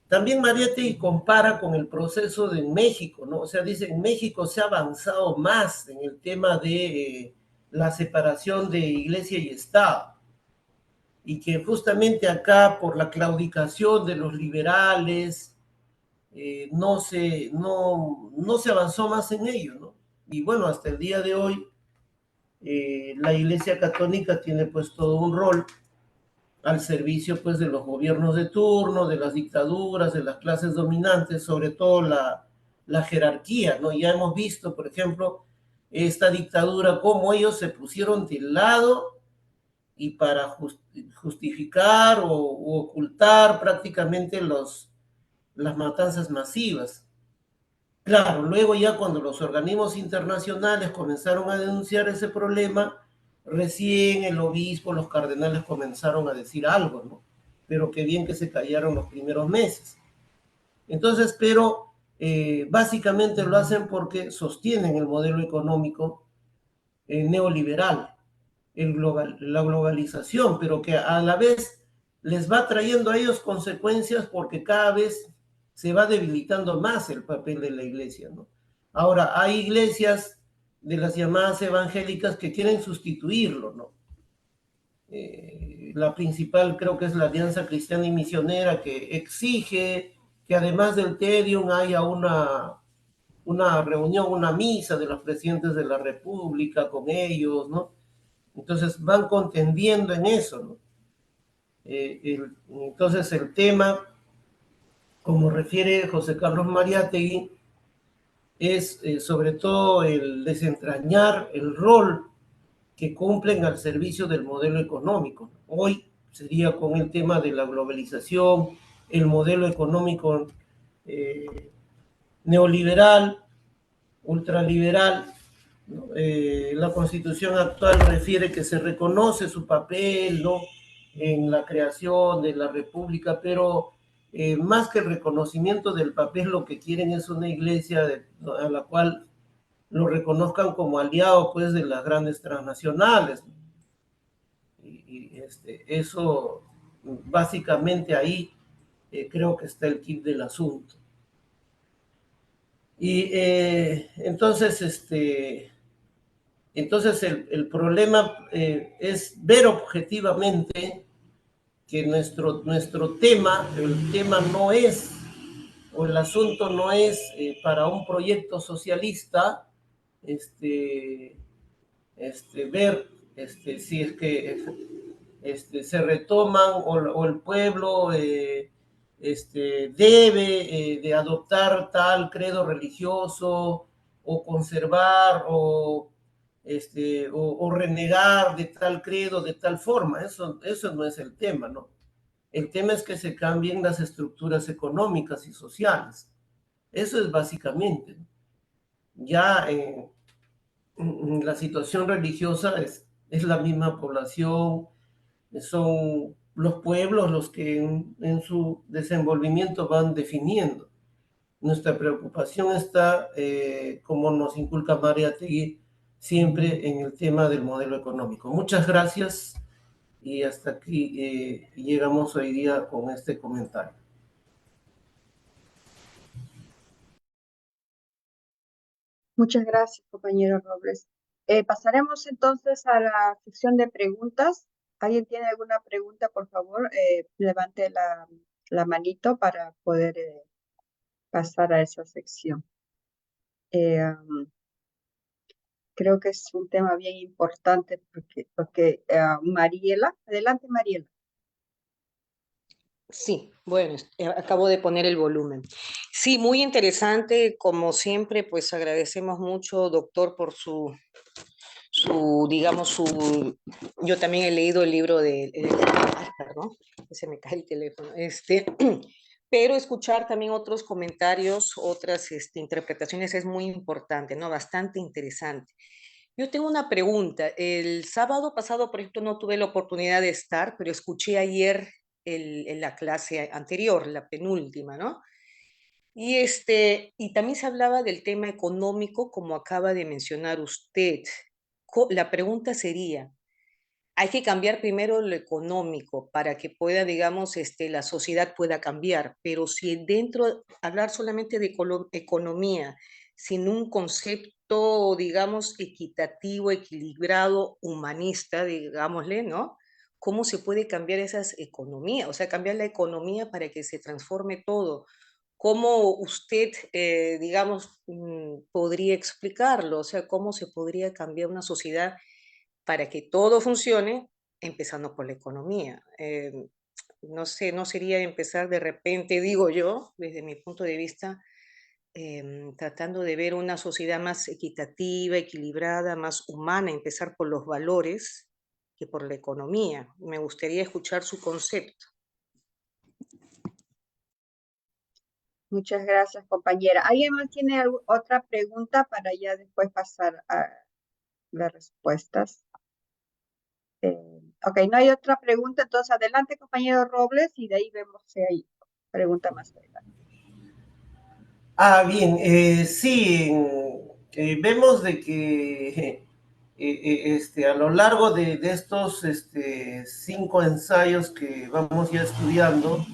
También Mariátegui compara con el proceso de México, ¿no? O sea, dice, en México se ha avanzado más en el tema de la separación de iglesia y Estado, y que justamente acá, por la claudicación de los liberales, no se avanzó más en ello, ¿no? Y bueno, hasta el día de hoy, la Iglesia Católica tiene pues todo un rol al servicio pues de los gobiernos de turno, de las dictaduras, de las clases dominantes, sobre todo la jerarquía, ¿no? Ya hemos visto, por ejemplo, esta dictadura, cómo ellos se pusieron del lado y para justificar o ocultar prácticamente las matanzas masivas. Claro, luego ya cuando los organismos internacionales comenzaron a denunciar ese problema, recién el obispo, los cardenales comenzaron a decir algo, ¿no? Pero qué bien que se callaron los primeros meses. Entonces, pero básicamente lo hacen porque sostienen el modelo económico neoliberal, la globalización, pero que a la vez les va trayendo a ellos consecuencias porque cada vez se va debilitando más el papel de la iglesia, ¿no? Ahora, hay iglesias de las llamadas evangélicas que quieren sustituirlo, ¿no? La principal creo que es la Alianza Cristiana y Misionera, que exige que además del Tedium haya una reunión, una misa de los presidentes de la República con ellos, ¿no? Entonces van contendiendo en eso, ¿no? Entonces el tema, como refiere José Carlos Mariátegui, es sobre todo el desentrañar el rol que cumplen al servicio del modelo económico. Hoy sería con el tema de la globalización, el modelo económico neoliberal, ultraliberal. La Constitución actual refiere que se reconoce su papel, ¿no?, en la creación de la República, pero más que el reconocimiento del papel, lo que quieren es una iglesia a la cual lo reconozcan como aliado pues de las grandes transnacionales. Eso básicamente ahí creo que está el kit del asunto. Y entonces el problema es ver objetivamente que nuestro tema, el tema no es, o el asunto no es para un proyecto socialista, ver si es que se retoman o el pueblo debe de adoptar tal credo religioso o conservar o renegar de tal credo de tal forma. Eso no es el tema, ¿no? El tema es que se cambien las estructuras económicas y sociales. Eso es básicamente. Ya la situación religiosa es la misma población, son los pueblos los que en su desenvolvimiento van definiendo. Nuestra preocupación está, como nos inculca Mariátegui, siempre en el tema del modelo económico. Muchas gracias y hasta aquí llegamos hoy día con este comentario. Muchas gracias, compañero Robles. Pasaremos entonces a la sección de preguntas. ¿Alguien tiene alguna pregunta? Por favor, levante la manito para poder pasar a esa sección. Creo que es un tema bien importante porque Mariela, adelante Mariela. Sí, bueno, acabo de poner el volumen. Sí, muy interesante, como siempre, pues agradecemos mucho, doctor, por digamos, yo también he leído el libro ay, perdón, se me cae el teléfono, pero escuchar también otros comentarios, otras interpretaciones es muy importante, ¿no? Bastante interesante. Yo tengo una pregunta. El sábado pasado, por ejemplo, no tuve la oportunidad de estar, pero escuché ayer la clase anterior, la penúltima, ¿no? Y también se hablaba del tema económico, como acaba de mencionar usted. La pregunta sería, hay que cambiar primero lo económico para que pueda, digamos, la sociedad pueda cambiar, pero si dentro, hablar solamente de economía, sin un concepto, digamos, equitativo, equilibrado, humanista, digámosle, ¿no? ¿Cómo se puede cambiar esas economías? O sea, cambiar la economía para que se transforme todo. ¿Cómo usted, digamos, podría explicarlo? O sea, ¿cómo se podría cambiar una sociedad para que todo funcione, empezando por la economía? No sé, no sería empezar de repente, digo yo, desde mi punto de vista, tratando de ver una sociedad más equitativa, equilibrada, más humana, empezar por los valores que por la economía. Me gustaría escuchar su concepto. Muchas gracias, compañera. ¿Alguien más tiene otra pregunta para ya después pasar a las respuestas? Ok, no hay otra pregunta, entonces adelante, compañero Robles, y de ahí vemos si hay pregunta más adelante. Bien, sí, vemos de que a lo largo de estos 5 ensayos que vamos ya estudiando,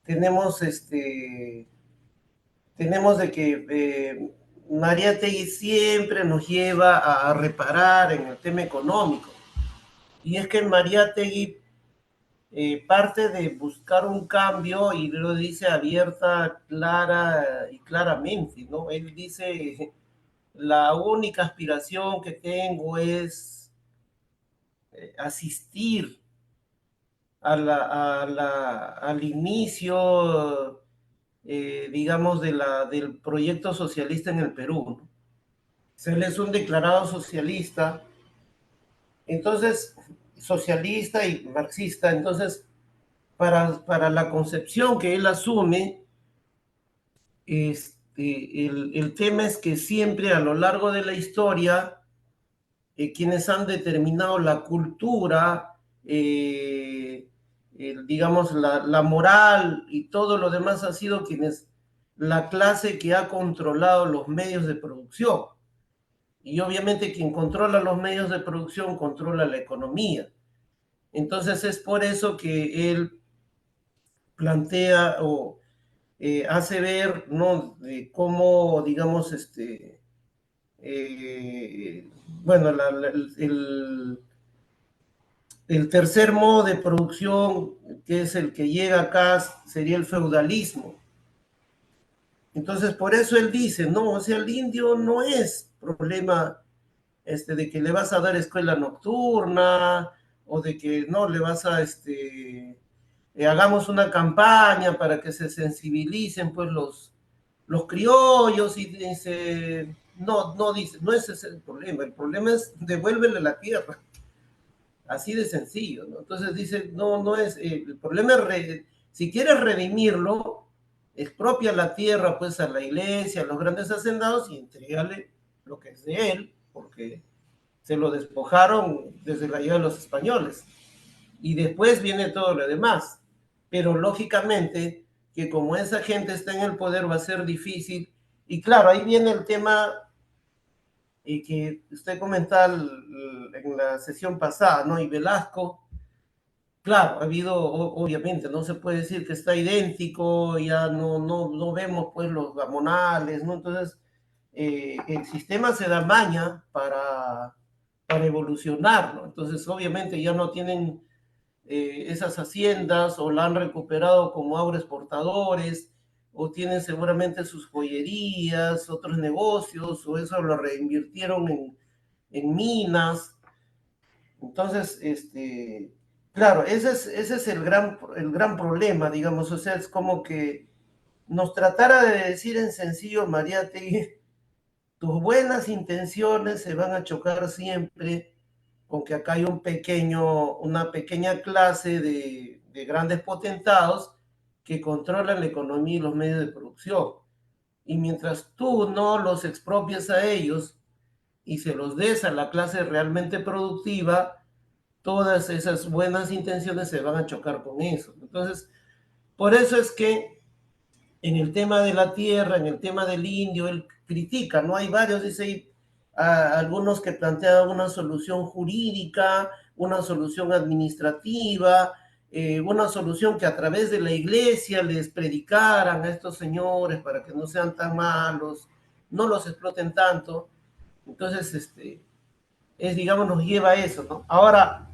tenemos tenemos de que Mariátegui siempre nos lleva a reparar en el tema económico. Y es que Mariátegui parte de buscar un cambio y lo dice abierta, clara y claramente, ¿no? Él dice, la única aspiración que tengo es asistir al inicio, digamos, del proyecto socialista en el Perú, ¿no? Él es un declarado socialista, entonces, socialista y marxista, entonces, para la concepción que él asume, el tema es que siempre a lo largo de la historia, quienes han determinado la cultura, digamos, la moral y todo lo demás ha sido la clase que ha controlado los medios de producción. Y obviamente quien controla los medios de producción controla la economía. Entonces es por eso que él plantea o hace ver, ¿no?, de cómo, digamos, bueno, el tercer modo de producción, que es el que llega acá, sería el feudalismo. Entonces, por eso él dice, no, o sea, el indio no es problema de que le vas a dar escuela nocturna o de que no le vas a, hagamos una campaña para que se sensibilicen pues los criollos, y dice, no dice, no ese es el problema es devuélvele la tierra, así de sencillo, ¿no? Entonces dice, no es, el problema es, si quieres redimirlo, expropia la tierra pues a la iglesia, a los grandes hacendados y entrégale lo que es de él, porque se lo despojaron desde la llegada de los españoles. Y después viene todo lo demás. Pero lógicamente que como esa gente está en el poder va a ser difícil. Y claro, ahí viene el tema que usted comentaba en la sesión pasada, ¿no? Y Velasco, claro, ha habido, obviamente, no se puede decir que está idéntico, ya no vemos pues los gamonales, ¿no? Entonces, el sistema se da maña para evolucionar, ¿no? Entonces, obviamente ya no tienen esas haciendas o la han recuperado como agroexportadores o tienen seguramente sus joyerías, otros negocios o eso lo reinvirtieron en minas. Entonces, claro, ese es el gran problema, digamos, o sea, es como que nos tratara de decir en sencillo, Mariátegui, tus buenas intenciones se van a chocar siempre con que acá hay una pequeña clase de grandes potentados que controlan la economía y los medios de producción. Y mientras tú no los expropies a ellos y se los des a la clase realmente productiva, todas esas buenas intenciones se van a chocar con eso. Entonces, por eso es que en el tema de la tierra, en el tema del indio, él critica, ¿no? Hay varios, dice, algunos que plantean una solución jurídica, una solución administrativa, una solución que a través de la iglesia les predicaran a estos señores para que no sean tan malos, no los exploten tanto. Entonces, digamos, nos lleva a eso, ¿no? Ahora,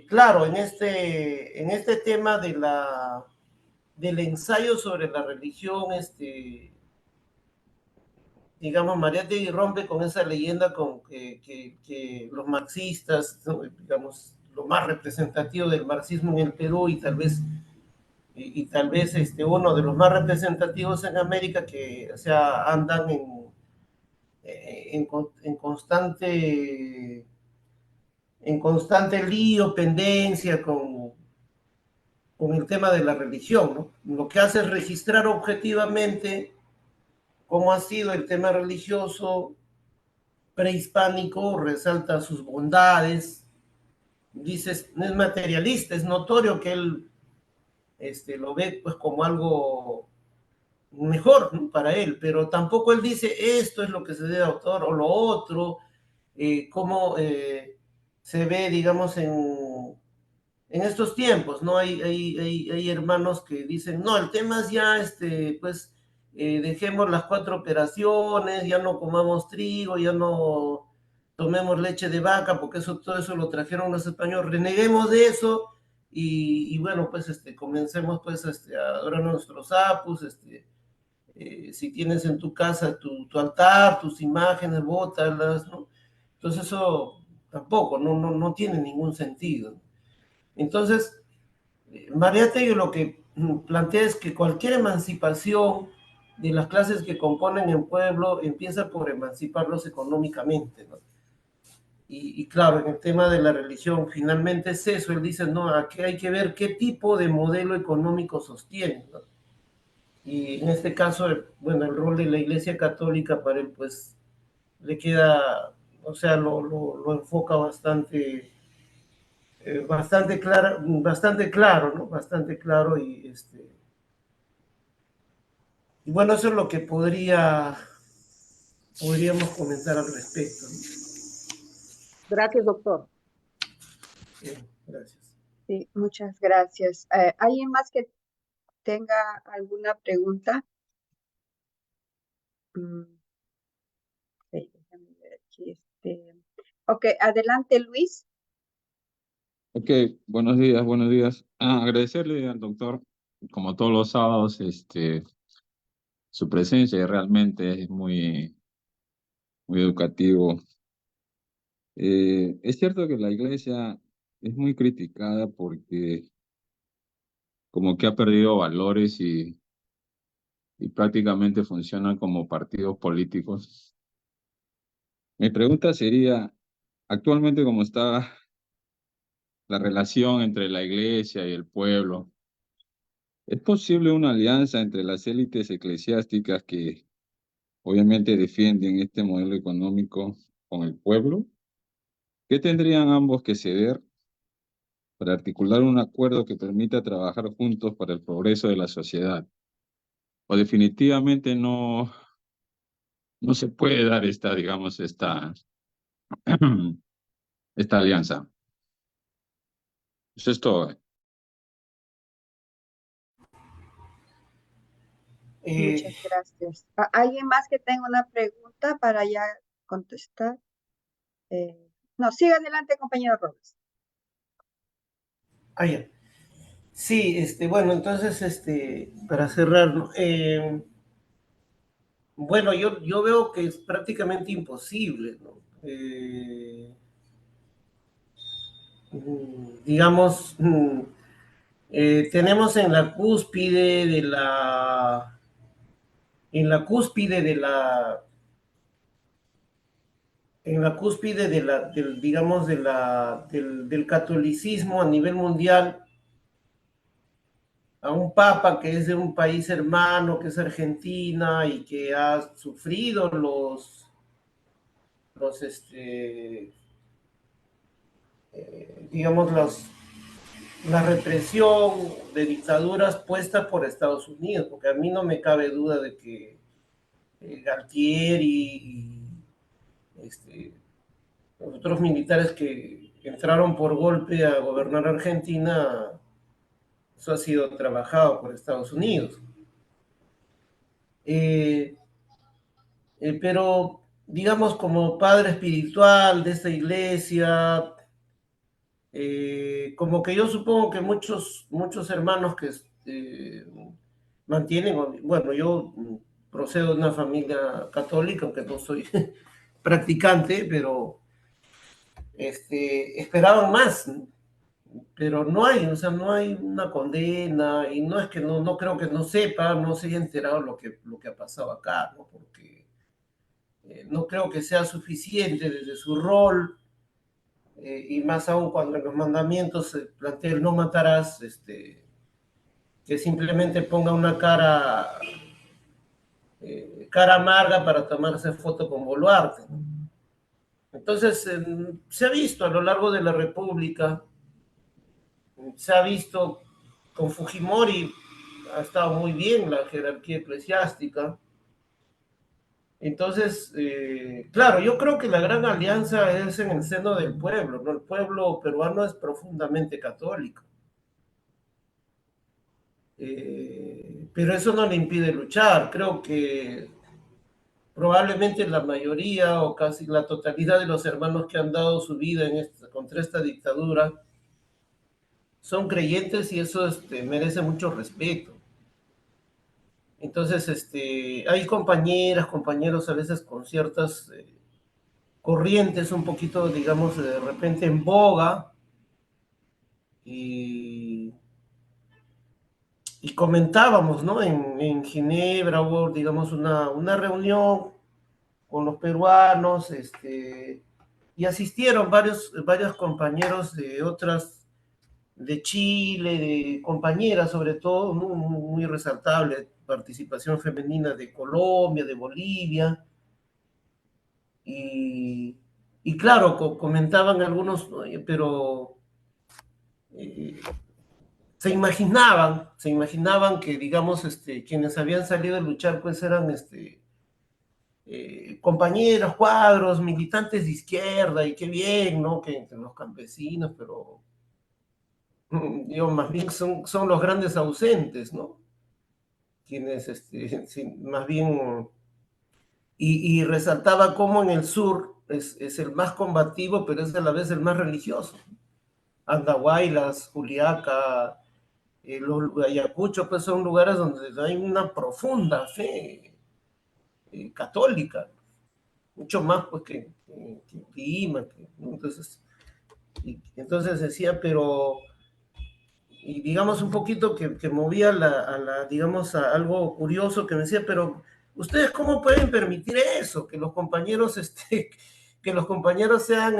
claro, en este tema del ensayo sobre la religión, digamos, Mariátegui rompe con esa leyenda con que los marxistas, ¿no? Digamos, lo más representativo del marxismo en el Perú y tal vez uno de los más representativos en América que, o sea, andan en constante lío, pendencia con el tema de la religión, ¿no? Lo que hace es registrar objetivamente cómo ha sido el tema religioso prehispánico, resalta sus bondades, dice, no es materialista, es notorio que él lo ve pues como algo mejor, ¿no? Para él, pero tampoco él dice esto es lo que se debe autor o lo otro, cómo se ve, digamos, en estos tiempos, ¿no? Hay hermanos que dicen, no, el tema es ya, pues, dejemos las 4 operaciones, ya no comamos trigo, ya no tomemos leche de vaca, porque todo eso lo trajeron los españoles, reneguemos de eso y bueno, pues, comencemos, pues, a adorar a nuestros apus, si tienes en tu casa tu altar, tus imágenes, bótalas, ¿no? Entonces eso tampoco, no tiene ningún sentido. Entonces, Mariátegui lo que plantea es que cualquier emancipación de las clases que componen el pueblo empieza por emanciparlos económicamente, ¿no? Y claro, en el tema de la religión, finalmente es eso, él dice, no, aquí hay que ver qué tipo de modelo económico sostiene, ¿no? Y en este caso, bueno, el rol de la Iglesia Católica para él, pues, le queda, o sea, lo enfoca bastante claro, ¿no? Bastante claro y bueno, eso es lo que podríamos comentar al respecto, ¿no? Gracias, doctor. Bien, gracias. Sí, muchas gracias. ¿Alguien más que tenga alguna pregunta? Sí, déjame ver aquí. Ok, adelante, Luis. Ok, buenos días, buenos días. Agradecerle al doctor, como todos los sábados, su presencia realmente es muy educativo. Es cierto que la iglesia es muy criticada porque como que ha perdido valores y prácticamente funciona como partidos políticos. Mi pregunta sería, actualmente cómo está la relación entre la iglesia y el pueblo. ¿Es posible una alianza entre las élites eclesiásticas que obviamente defienden este modelo económico con el pueblo? ¿Qué tendrían ambos que ceder para articular un acuerdo que permita trabajar juntos para el progreso de la sociedad? ¿O definitivamente no se puede dar digamos, esta alianza? Eso es todo. Muchas gracias. ¿Alguien más que tenga una pregunta para ya contestar? No, siga adelante, compañero Robles. Ya. Sí, bueno, entonces, para cerrar, ¿no? Bueno, yo veo que es prácticamente imposible, ¿no? Digamos, tenemos en la cúspide en la cúspide digamos, del catolicismo a nivel mundial, a un papa que es de un país hermano, que es Argentina, y que ha sufrido digamos, la represión de dictaduras puestas por Estados Unidos, porque a mí no me cabe duda de que Galtieri y los otros militares que entraron por golpe a gobernar Argentina, eso ha sido trabajado por Estados Unidos. Pero, digamos, como padre espiritual de esta iglesia, como que yo supongo que muchos hermanos que mantienen, bueno, yo procedo de una familia católica, aunque no soy practicante, pero esperaban más, ¿no? Pero no hay, o sea, no hay una condena, y no es que no creo que no sepa, no se haya enterado lo que ha pasado acá, ¿no? Porque no creo que sea suficiente desde su rol, y más aún cuando en los mandamientos se plantea el no matarás, que simplemente ponga una cara amarga para tomarse foto con Boluarte, ¿no? Entonces, se ha visto a lo largo de la República, se ha visto con Fujimori, ha estado muy bien la jerarquía eclesiástica. Entonces, claro, yo creo que la gran alianza es en el seno del pueblo, ¿no? El pueblo peruano es profundamente católico. Pero eso no le impide luchar. Creo que probablemente la mayoría o casi la totalidad de los hermanos que han dado su vida contra esta dictadura son creyentes, y eso merece mucho respeto. Entonces, hay compañeras, compañeros a veces con ciertas corrientes un poquito, digamos, de repente en boga, y, y comentábamos, ¿no? En Ginebra hubo, digamos, una reunión con los peruanos, y asistieron varios compañeros de otras, de Chile, de compañeras sobre todo, muy resaltable, participación femenina de Colombia, de Bolivia, y, y claro, comentaban algunos, "Oye, pero eh, se imaginaban que, digamos, quienes habían salido a luchar, pues eran compañeros, cuadros, militantes de izquierda, y qué bien, ¿no? Que entre los campesinos, pero digo, más bien son los grandes ausentes, ¿no? Quienes, sí, más bien, y resaltaba cómo en el sur es el más combativo, pero es a la vez el más religioso. Andahuaylas, Juliaca, los Ayacucho, pues son lugares donde hay una profunda fe católica, mucho más pues que Lima, ¿no? Entonces decía, pero, y digamos un poquito que movía digamos, a algo curioso, que me decía, pero ¿ustedes cómo pueden permitir eso? Que los compañeros, que los compañeros sean,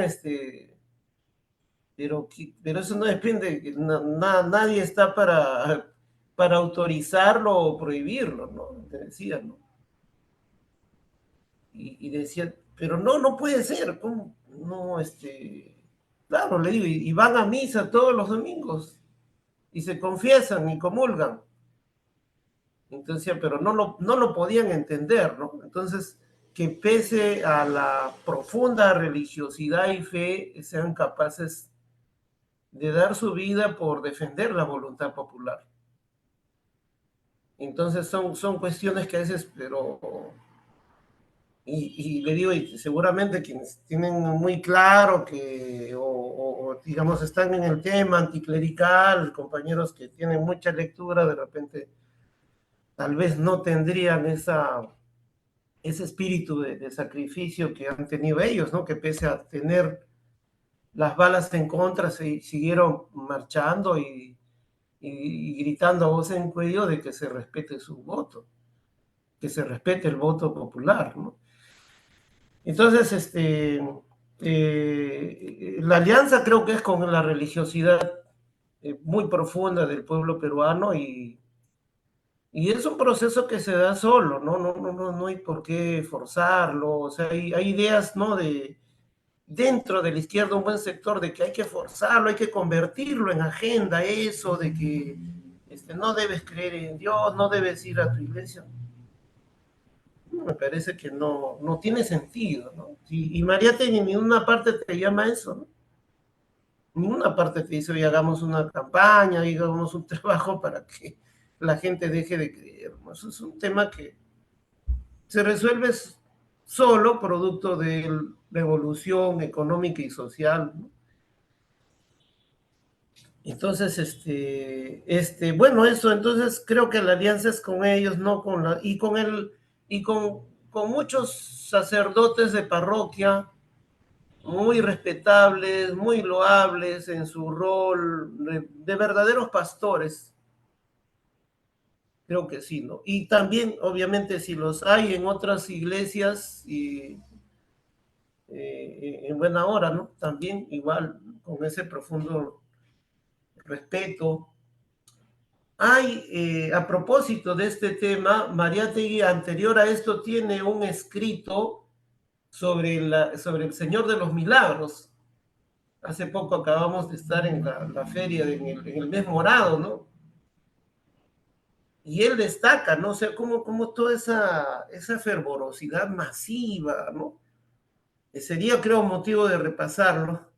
pero eso no depende, nadie está para autorizarlo o prohibirlo, ¿no? Te decía, ¿no? Y decía, pero no puede ser, ¿cómo? No, claro, le digo, y van a misa todos los domingos, y se confiesan y comulgan. Entonces, pero no lo podían entender, ¿no? Entonces, que pese a la profunda religiosidad y fe, sean capaces de dar su vida por defender la voluntad popular. Entonces, son cuestiones que a veces, pero, y le digo, y seguramente quienes tienen muy claro que, o digamos, están en el tema anticlerical, compañeros que tienen mucha lectura, de repente tal vez no tendrían ese espíritu de sacrificio que han tenido ellos, ¿no? Que pese a tener las balas en contra, siguieron marchando y gritando a voz en cuello de que se respete su voto, que se respete el voto popular, ¿no? Entonces, la alianza creo que es con la religiosidad muy profunda del pueblo peruano y es un proceso que se da solo, ¿no? No hay por qué forzarlo, o sea, hay ideas, ¿no? Dentro de la izquierda un buen sector de que hay que forzarlo, hay que convertirlo en agenda, eso de que no debes creer en Dios, no debes ir a tu iglesia. Me parece que no tiene sentido, ¿no? Y María en ninguna parte te llama eso, ¿no? Ninguna parte te dice, oye, hagamos una campaña, hagamos un trabajo para que la gente deje de creer, ¿no? Eso es un tema que se resuelve solo producto de la evolución económica y social, ¿no? Entonces, bueno, eso, entonces creo que la alianza es con ellos, no con la, y con muchos sacerdotes de parroquia, muy respetables, muy loables en su rol de verdaderos pastores, creo que sí, ¿no? Y también, obviamente, si los hay en otras iglesias y en buena hora, ¿no? También igual, con ese profundo respeto. A propósito de este tema, Mariátegui anterior a esto tiene un escrito sobre el Señor de los Milagros. Hace poco acabamos de estar en la feria, en el mes morado, ¿no? Y él destaca, ¿no? O sea, cómo toda esa fervorosidad masiva, ¿no? Sería, creo, motivo de repasarlo.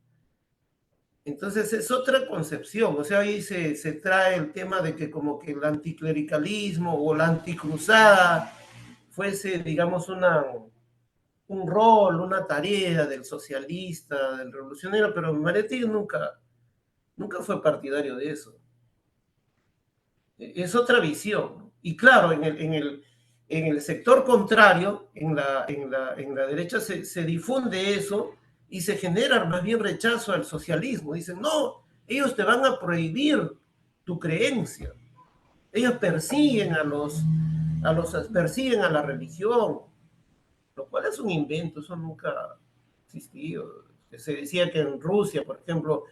Entonces es otra concepción, o sea, ahí se trae el tema de que como que el anticlericalismo o la anticruzada fuese, digamos, un rol, una tarea del socialista, del revolucionario, pero Mariátegui nunca fue partidario de eso. Es otra visión, ¿no? Y claro, en el sector contrario, en la derecha, se difunde eso y se genera más bien rechazo al socialismo. Dicen, no, ellos te van a prohibir tu creencia. Ellos persiguen persiguen a la religión, lo cual es un invento, eso nunca ha existido. Se decía que en Rusia, por ejemplo,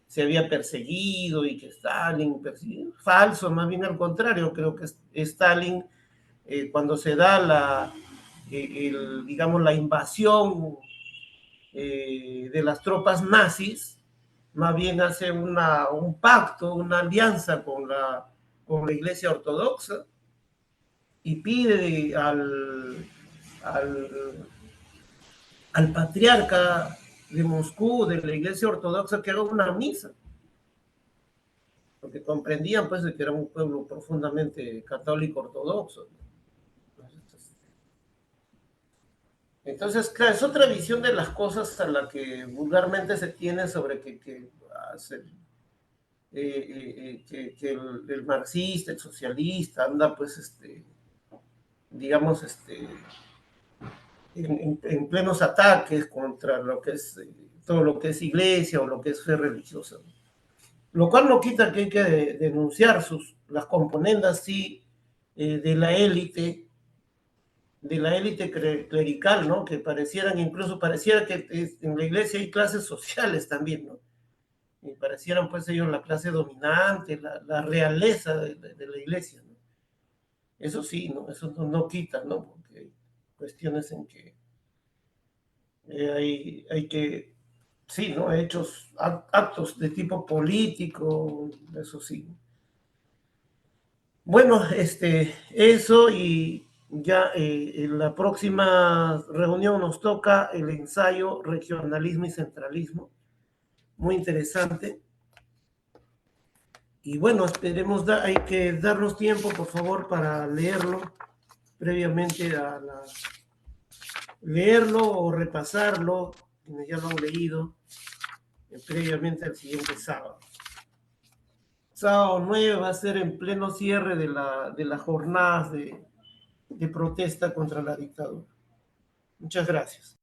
se había perseguido y que Stalin persiguió. Falso, más bien al contrario, creo que Stalin, cuando se da digamos, la invasión de las tropas nazis, más bien hace un pacto, una alianza con la Iglesia Ortodoxa y pide al, al patriarca de Moscú, de la Iglesia Ortodoxa, que haga una misa, porque comprendían pues de que era un pueblo profundamente católico ortodoxo. Entonces, claro, es otra visión de las cosas a la que vulgarmente se tiene sobre que el marxista, el socialista, anda pues, digamos, en plenos ataques contra lo que es todo lo que es iglesia o lo que es fe religiosa. Lo cual no quita que hay que denunciar las componendas, sí, de la élite clerical, ¿no? Que pareciera que en la iglesia hay clases sociales también, ¿no? Y parecieran pues ellos la clase dominante, la realeza de la iglesia, ¿no? Eso sí, ¿no? Eso no quita, ¿no? Porque hay cuestiones en que hay que, sí, ¿no? Actos de tipo político, eso sí. Bueno, eso y ya en la próxima reunión nos toca el ensayo Regionalismo y Centralismo. Muy interesante. Y bueno, esperemos, hay que darnos tiempo, por favor, para leerlo previamente leerlo o repasarlo, quienes ya lo han leído, previamente al siguiente sábado. Sábado 9 va a ser en pleno cierre de las jornadas de protesta contra la dictadura. Muchas gracias.